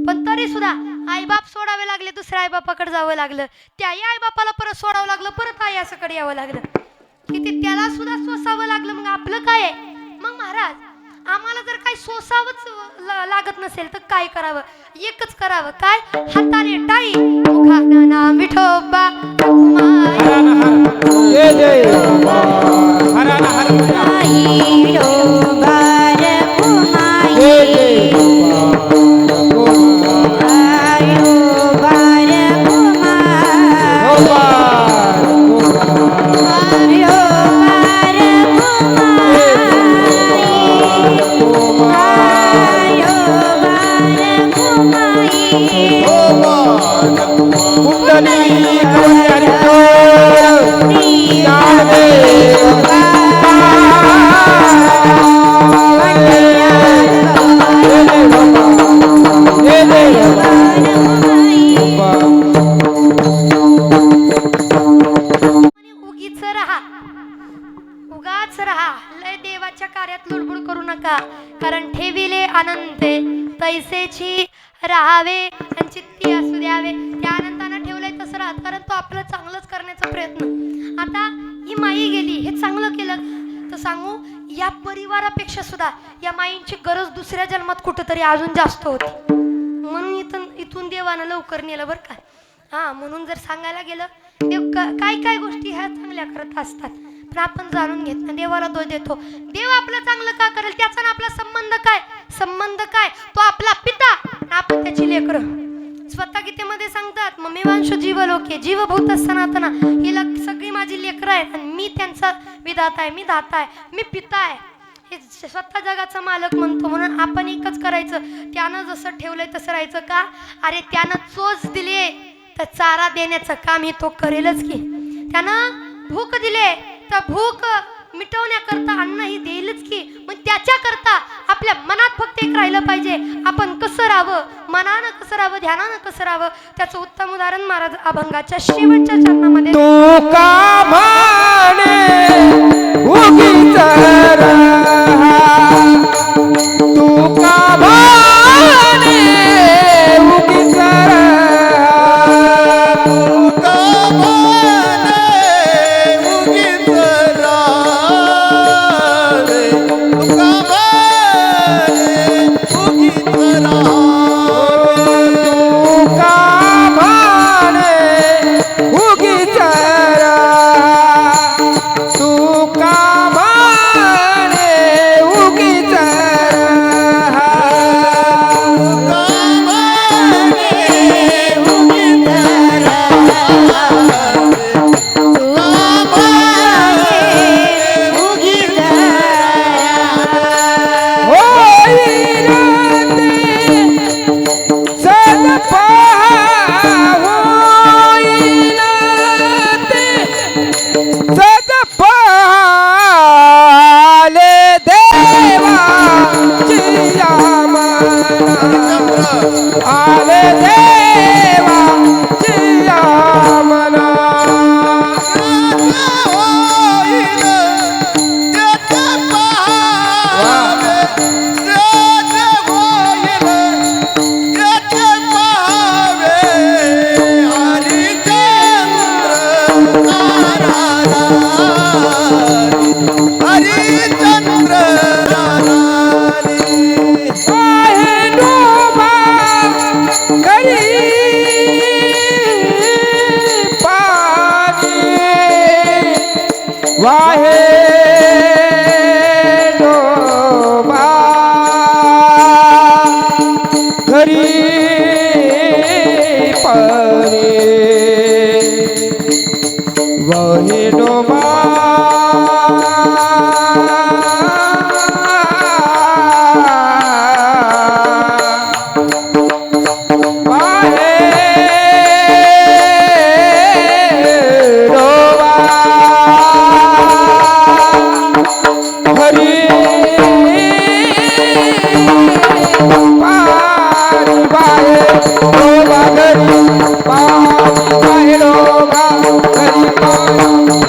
Speaker 1: पण तरी सुद्धा आईबाप सोडावे लागले, दुसऱ्या आईबापाकडे जावं लागलं. त्याही आईबापाला परत सोडावं लागलं, परत आई असंकडे यावं लागलं, किती त्याला सुद्धा सोसावं लागलं. मग आपलं काय आहे. मग महाराज, आम्हाला जर काही सोसावंच लागत नसेल तर काय करावं. एकच करावं, काय, हाताने टाई मुखानं नाम विठोबा
Speaker 3: जय जय हर हर हर
Speaker 2: राहा, लय देवाच्या कार्यात लुडबुड करू नका, कारण ठेविले अनंते तैसेची राहावे आणि चित्ती असू द्यावे. त्या आनंदानं ठेवलंय तसं राहत, कारण तो आपलं चांगलंच करण्याचा प्रयत्न. आता ही माई गेली, हे चांगलं केलं तर सांगू, या परिवारापेक्षा सुद्धा या माईंची गरज दुसऱ्या जन्मात कुठेतरी अजून जास्त होती, म्हणून इथून देवानं लवकर नेलं बरं का. हा, म्हणून जर सांगायला गेलं देव काय काय गोष्टी ह्या चांगल्या करत असतात, पण आपण जाणून घेत ना, देवाला दोष देतो. देव आपलं चांगलं का करेल, त्याचा ना आपला संबंध काय, संबंध काय, तो आपला पिता, आपण त्याची लेकरं. स्वतः गीतेमध्ये सांगतात, ममेवांश जीवलोके जीवभूत सनातना, ही सगळी माझी लेकरं आहेत आणि मी त्यांचा विधाता आहे, मी दाता आहे, मी पिता आहे, हे स्वतः जगाचा मालक म्हणतो. म्हणून आपण एकच करायचं, त्यानं जसं ठेवलंय तसं राहायचं. का, अरे त्यानं चोच दिले तर चारा देण्याचं काम हे तो करेलच की. त्यानं भूक दिले तर भूक मिटवण्याकरता अन्न ही देईलच की. मग त्याच्याकरता आपल्या मनात फक्त एक राहिलं पाहिजे, आपण कसं राहावं, मनानं कसं राहावं, ध्यानानं कसं राहावं. त्याचं उत्तम उदाहरण महाराज अभंगाच्या शेवटच्या चरणामध्ये,
Speaker 3: तू का म्हणे उगीच राहा, तू का म्हणे उगीच राहा, तू का म्हणे उगीच राहा रे, तू का म्हणे उगीच राहा, तू का म्हणे उगीच राहा, तू का म्हणे उगीच राहा, होईल ते सदपहा, होईल ते सदपहाले देवाची आमना, आले देवाची आमना, होईल त्याचे पहावे, त्याचे होईल त्याचे पहावे, हरिचंद्र ताराराणी, हरिचंद्र ताराराणी, आहे डोबा घरी पाणी, वाहे डोबा घरी पाणी, वाहे डोबा घरी पाणी,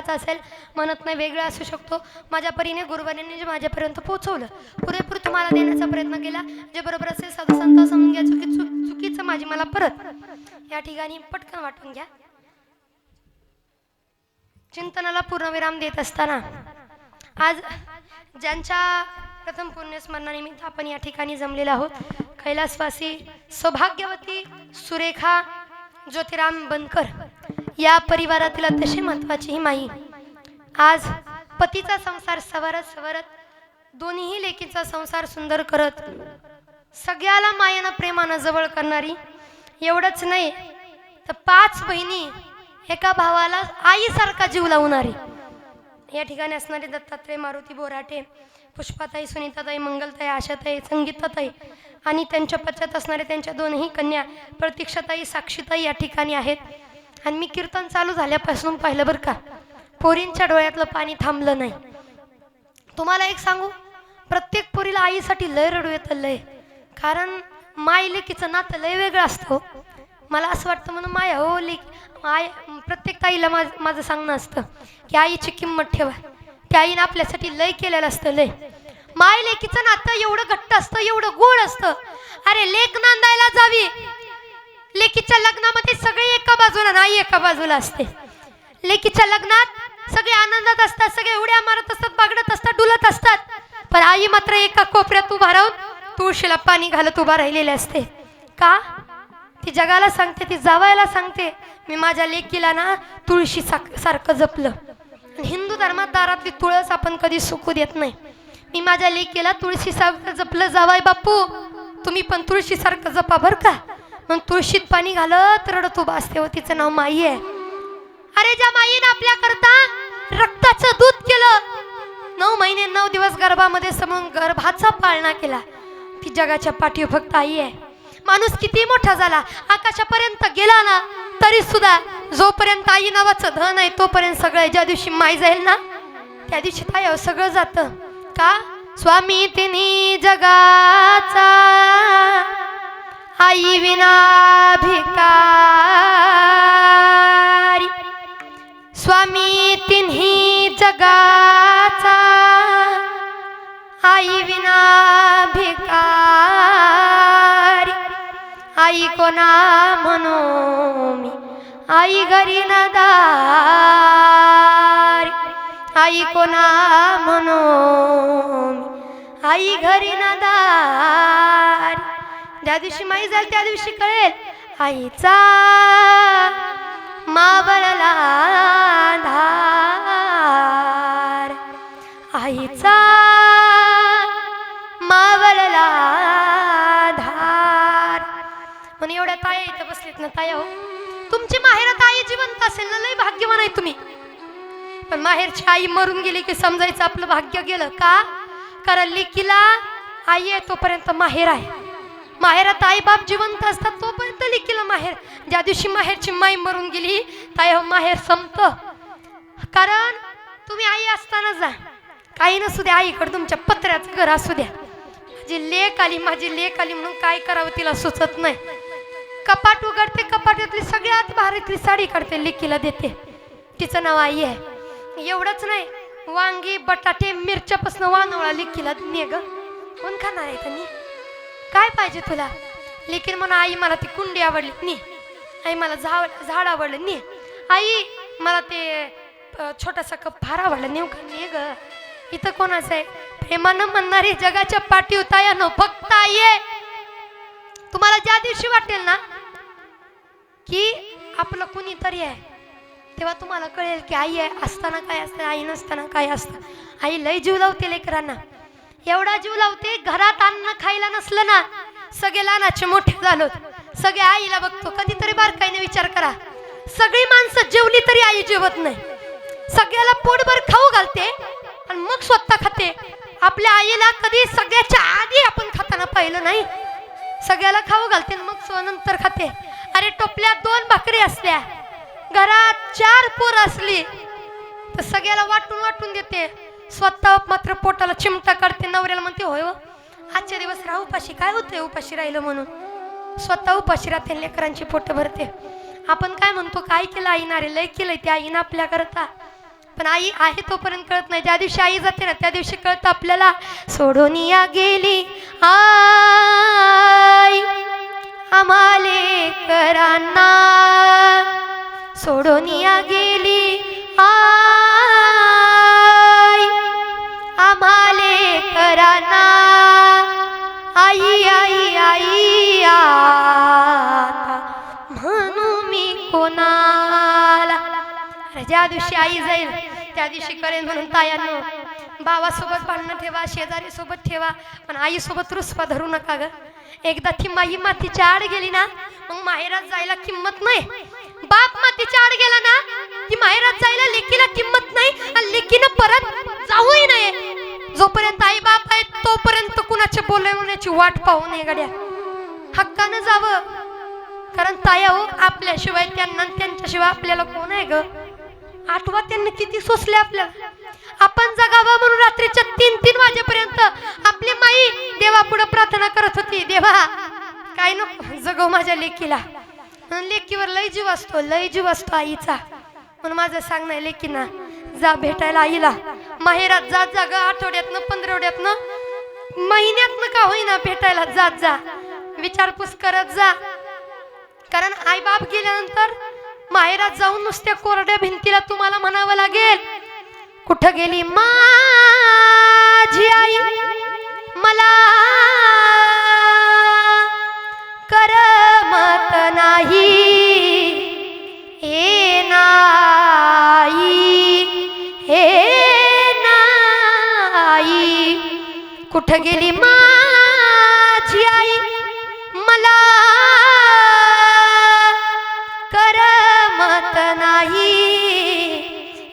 Speaker 2: अर्थाचा असेल, म्हणत नाही वेगळा असू शकतो. माझ्या परीने गुरुवाऱ्यांनी जे माझ्यापर्यंत पोहोचवलं पुरेपूर तुम्हाला देण्याचा प्रयत्न केला. जे बरोबर असेल साधू संत समजून घ्या, चुकीचं माझी मला परत या ठिकाणी पटकन वाटून घ्या. चिंतनाला पूर्णविराम देत असताना आज ज्यांच्या प्रथम पुण्यस्मरणानिमित्त आपण या ठिकाणी जमलेलो आहोत, कैलासवासी सौभाग्यवती सुरेखा ज्योतिराम बनकर या परिवारातील अतिशय महत्त्वाची ही माई आज पतीचा संसार सवरत दोन्ही लेकीचा संसार सुंदर करत सगळ्याला मायेनं प्रेमानं जवळ करणारी. एवढंच नाही तर 5 बहिणी एका भावाला आईसारखा जीव लावणारी. या ठिकाणी असणारे दत्तात्रय मारुती बोराटे, पुष्पाताई, सुनीताताई, मंगलताई, आशाताई, संगीताताई आणि त्यांच्या पश्चात असणारे त्यांच्या 2ही कन्या प्रतीक्षाताई, साक्षीताई या ठिकाणी आहेत. आणि मी कीर्तन चालू झाल्यापासून पाहिलं बरं का, पोरींच्या डोळ्यातलं पाणी थांबलं नाही. तुम्हाला एक सांगू, प्रत्येक पोरीला आईसाठी लय रडू येतं लय, कारण माय लेकीचं नातं लय वेगळं असतं. मला असं वाटतं म्हणून माया हो लेक आय, प्रत्येक ताईला माझं सांगणं असतं की आईची किंमत ठेवा. त्या आईनं आपल्यासाठी लय केलेलं असतं लय. माय लेकीचं नातं एवढं घट्ट असतं, एवढं गोड असतं. अरे लेक नांदायला जावी, लेकीच्या लग्नामध्ये सगळे एका बाजूला आणि आई एका बाजूला असते. लेकीच्या लग्नात सगळे आनंदात असतात, सगळे उड्या मारत असतात, बागडत असतात, डुलत असतात, पण आई मात्र एका कोपऱ्यात उभा राहून तुळशीला पाणी घालत उभा राहिलेले असते. का? ती जगाला सांगते, ती जावायला सांगते, मी माझ्या लेकीला ना तुळशी सारखं जपलं. हिंदू धर्मात दारातली तुळस आपण कधी सुकू देत नाही. मी माझ्या लेकीला तुळशी सारखं जपलं, जावाय बापू तुम्ही पण तुळशी सारखं जपा बर का. मग तुळशीत पाणी घालत रडत उभा असते. हो, तिचं नाव माई आहे. अरे ज्या माईने आपल्या करता रक्ताचं दूध केलं, 9 महिने 9 दिवस गर्भामध्ये समून गर्भाचा पाळणा केला, ती जगाच्या पाठीवर फक्त आई आहे. माणूस किती मोठा झाला, आकाशापर्यंत गेला ना, तरी सुद्धा जोपर्यंत आई नावाचं धन आहे तोपर्यंत सगळं. ज्या दिवशी माई जाईल ना त्या दिवशी ताई सगळं जातं. का? स्वामी तिन्ही जगाचा आई विना भिकारी, स्वामी तिन्ही जगाचा आई विना भिकारी. आई कोणा म्हणू मी, आई घरी न दारी, आई कोणा म्हणू मी, आई घरी न दारी. ज्या दिवशी माई जाईल त्या दिवशी कळेल आईचा मावळला धार, आईचा मावळला धार. म्हणून एवढ्या ताया इथं बसलेत ना, ताया हो तुमची माहेरात आई जिवंत असेल ना, लय भाग्यवान आहे तुम्ही. पण माहेरची आई मरून गेली की समजायचं आपलं भाग्य गेलं. का? कारण लेकीला आई आहे तोपर्यंत माहेर आहे. माहेरात आई बाप जिवंत असतात तोपर्यंत लेकीला माहेर. ज्या दिवशी माहेरची माई मरून गेली ताई हो माहेर संपतं. कारण तुम्ही आई असताना जा, काही नसू द्या, आईकडे तुमच्या पत्र्याचं घर असू द्या, माझी लेक आली म्हणून काय करावं तिला सुचत नाही. कपाट उघडते, कपाटातली सगळ्यात भारीतली साडी काढते, लेकीला देते, तिचं नाव आई आहे. एवढंच नाही, वांगी बटाटे मिरच्यापासून वानवळा लेकीला ने ग, कोण खाणार आहे त्यांनी? काय पाहिजे तुला? लेकीन म्हणा आई मला ती कुंडी आवडली नी, आई मला झाड आवडलं नी, आई मला ते छोटासा कप फार आवडला नेऊ का ने ग. इथं कोणाचं आहे? प्रेमानं म्हणणारी जगाच्या पाठी उताया न फक्त आई आहे. तुम्हाला ज्या दिवशी वाटेल ना की आपलं कुणीतरी आहे तेव्हा तुम्हाला कळेल की आई आहे असताना काय असतं, आई नसताना काय असतं. आई लय जीव लावते लेकरांना, एवढा जीव लावते. घरात अन्न खायला नसलं ना, सगळे लहानाचे मोठे झालोत, सगळे आईला बघतो. कधीतरी बारकाईने विचार करा, सगळी माणसं जेवली तरी आई जेवत नाही. सगळ्याला पोटभर खाऊ घालते आणि मग स्वतः खाते. आपल्या आईला कधी सगळ्याच्या आधी आपण खाताना पाहिलं नाही. सगळ्याला खाऊ घालते आणि मग नंतर खाते. अरे टोपल्यात 2 भाकरी असल्या, घरात 4 पोर असली तर सगळ्याला वाटून वाटून देते. स्वतः मात्र पोटाला चिमटा काढते. नवऱ्याला म्हणते होय हो आजच्या दिवस राहू उपाशी, काय होतंय उपाशी राहिलं म्हणून. स्वतः उपाशी राहते, लेकरांची पोट भरते. आपण काय म्हणतो, काय केलं आईनं? अरे लय केलंय त्या आईनं आपल्या करता. पण आई आहे तोपर्यंत कळत नाही. ज्या दिवशी आई जाते ना त्या दिवशी कळतं आपल्याला. सोडून या गेली आई आम्हाले करांना, सोडून या गेली आई आम्हाले करांना. आई आई आई आता म्हणू मी कोणाला. ज्या दिवशी आई जाईल त्या दिवशी कळेल. म्हणून तायांनो, भावासोबत भांडणं ठेवा, शेजारी सोबत ठेवा, पण आई सोबत रुसवा धरू नका ग. एकदा ती माई मातीच्या आड गेली ना मग माहेरात जायला किंमत नाही. बाप मातीच्या आड गेला ना ती माहेरात जायला लेकीला किंमत नाही आणि लेकीनं परत जाऊही नये. जोपर्यंत आई बाप आहे तोपर्यंत कुणाच्या बोलवण्याची वाट पाहू नये गड्या. हक्कानं जावं. कारण ताया हो, आपल्याशिवाय त्यांना त्यांच्याशिवाय आपल्याला कोण आहे ग. आठवा त्यांनी किती सोसले आपल्याला. आपण जगावं म्हणून रात्रीच्या 3-3 वाजेपर्यंत आपली माई देवापुढे प्रार्थना करत होती. देवा काय नको जगव माझ्या लेकीला. लेकीवर लय जीव असतो, लय जीव असतो आईचा. म्हणून माझं सांगणं लेकीना, जा भेटायला आईला. माहेरात जात जा ग. आठवड्यातनं 15वड्यातनं महिन्यातनं का होईना भेटायला जात जा. विचारपूस करत जा. कारण आई बाप गेल्यानंतर माहेरात जाऊन नुसत्या कोरड्या भिंतीला तुम्हाला म्हणावं लागेल, कुठं गेली माझी आई मला करमत नाही. हे नाही हे नाही, कुठं गेली माझी आई मला करमत नाही.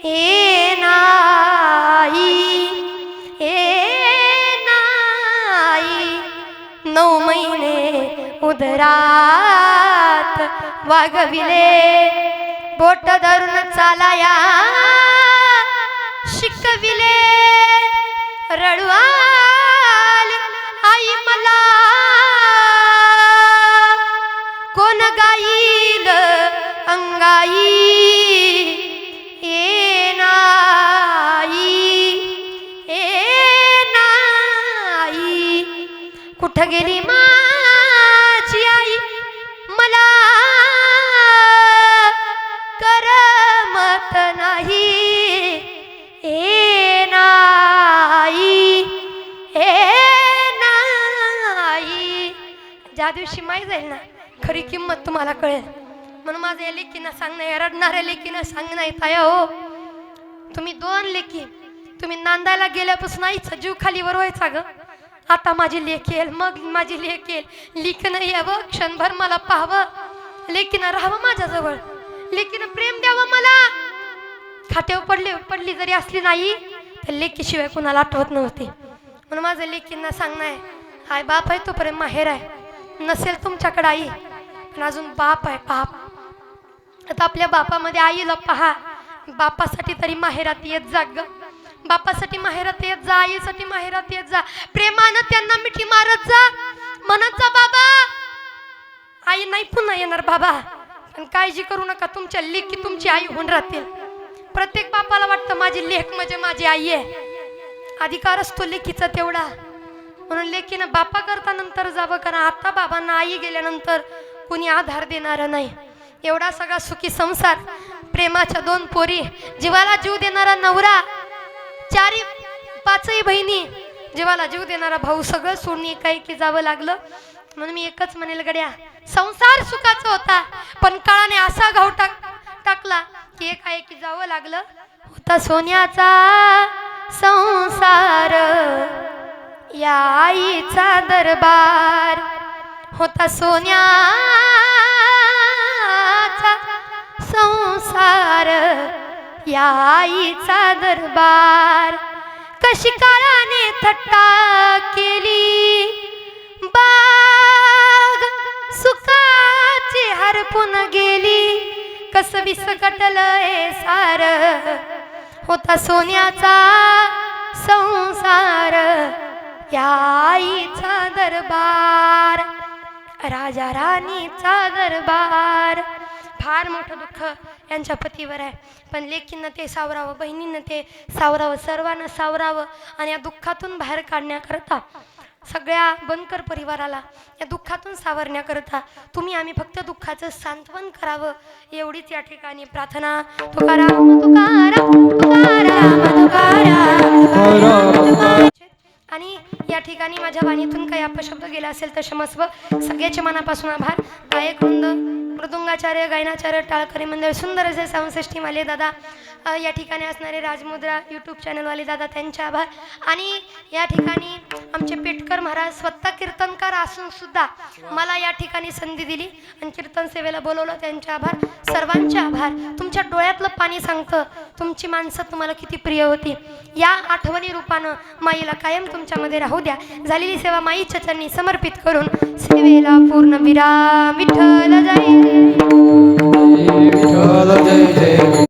Speaker 2: हे नाही हे नाही. 9 महिने उदरात वागविले, बोट धरून चालाया शिकविले. रडू आली आई मला, कोण गाईल अंगाई. ए नाही ए नाही, कुठं गेली माझी आई मला करमत नाही. ए नाही ए नाही. ज्या दिवशी माई जाईल ना खरी किंमत तुम्हाला कळेल. म्हणून माझ्या लेकीनं सांगणं, या रडणाऱ्या लेकीनं सांगणं येत आहे हो. तुम्ही 2 लेकी, तुम्ही नांदायला गेल्यापासून आईचा जीव खालीवर व्हायचा ग. आता माझी लेक येईल, मग माझी लेक येईल. लेकीनं यावं, क्षणभर मला पाहावं, लेकीनं राहावं माझ्याजवळ, लेकीनं प्रेम द्यावं मला. खात्यावर पडली जरी असली नाही तर लेकीशिवाय कुणाला आठवत नव्हती. म्हणून माझं लेकींना सांगणं आहे, आई बाप आहे तोपर्यंत माहेर आहे. नसेल तुमच्याकडे आई पण अजून बाप आहे, बाप. आता आपल्या बापामध्ये आईला पहा. बापासाठी तरी माहेरात येत जा ग. बापासाठी माहेरात येत जा, आईसाठी माहेरात येत जा. प्रेमानं त्यांना मिठी मारत जा, म्हणत जा बाबा आई नाही पुन्हा येणार बाबा, पण काळजी करू नका, तुमच्या लेकी तुमची आई होऊन राहतील. प्रत्येक बापाला वाटतं माझी लेक म्हणजे माझी आई आहे. अधिकार असतो लेकीचा तेवढा. म्हणून लेकीनं बापा करता नंतर जावं. कारण आता बाबांना आई गेल्यानंतर कुणी आधार देणारा नाही. एवढा सगळा सुखी संसार, प्रेमाच्या 2 पोरी, जीवाला जीव देणारा नवरा, 4-5 बहिणी, जीवाला जीव देणारा भाऊ, सगळं सोडून एकाएकी जावं लागलं. म्हणून मी एकच म्हणेल गड्या, संसार सुखाचा होता पण काळाने असा घाव टाकला की एकाएकी जावं लागलं. होता सोन्याचा संसार या आईचा दरबार, होता सोन्याचा संसार या आईचा दरबार. कशी काळाने थट्टा केली बाग सुखाची हरपून गेली. कस विस्कटलंय सार, होता सोन्याचा संसार या आईचा दरबार, राजा राणीचा दरबार. फार मोठं दुःख यांच्या पतीवर आहे. पण लेकींना ते सावरावं, बहिणींना ते सावरावं, सर्वांना सावरावं आणि या दुःखातून बाहेर काढण्याकरता सगळ्या बनकर परिवाराला या दुःखातून सावरण्याकरता तुम्ही आम्ही फक्त दुःखाचं सांत्वन करावं एवढीच या ठिकाणी प्रार्थना. तुकाराम तुकाराम तुकाराम तुकाराम. आणि या ठिकाणी माझ्या वाणीतून काही अपशब्द गेला असेल तर क्षमस्व. सगळ्याचे मनापासून आभार. गायक वृंद, मृदुंगाचार्य, गायनाचार्य, टाळकरी मंडळ, सुंदर असे सावसष्टी माले दादा, या ठिकाणी असणारे राजमुद्रा यूट्यूब चॅनलवाले दादा, त्यांचे आभार. आणि या ठिकाणी आमचे पेटकर महाराज स्वतः कीर्तनकार असून सुद्धा मला या ठिकाणी संधी दिली आणि कीर्तन सेवेला बोलवलं, त्यांचे आभार. सर्वांचे आभार. तुमच्या डोळ्यातलं पाणी सांगतं तुमची माणसं तुम्हाला किती प्रिय होती. या आठवणी रूपानं माईला कायम तुमच्यामध्ये राहू द्या. झालेली सेवा माईच्या चरणी समर्पित करून सेवेला पूर्ण विराम. विठ्ठल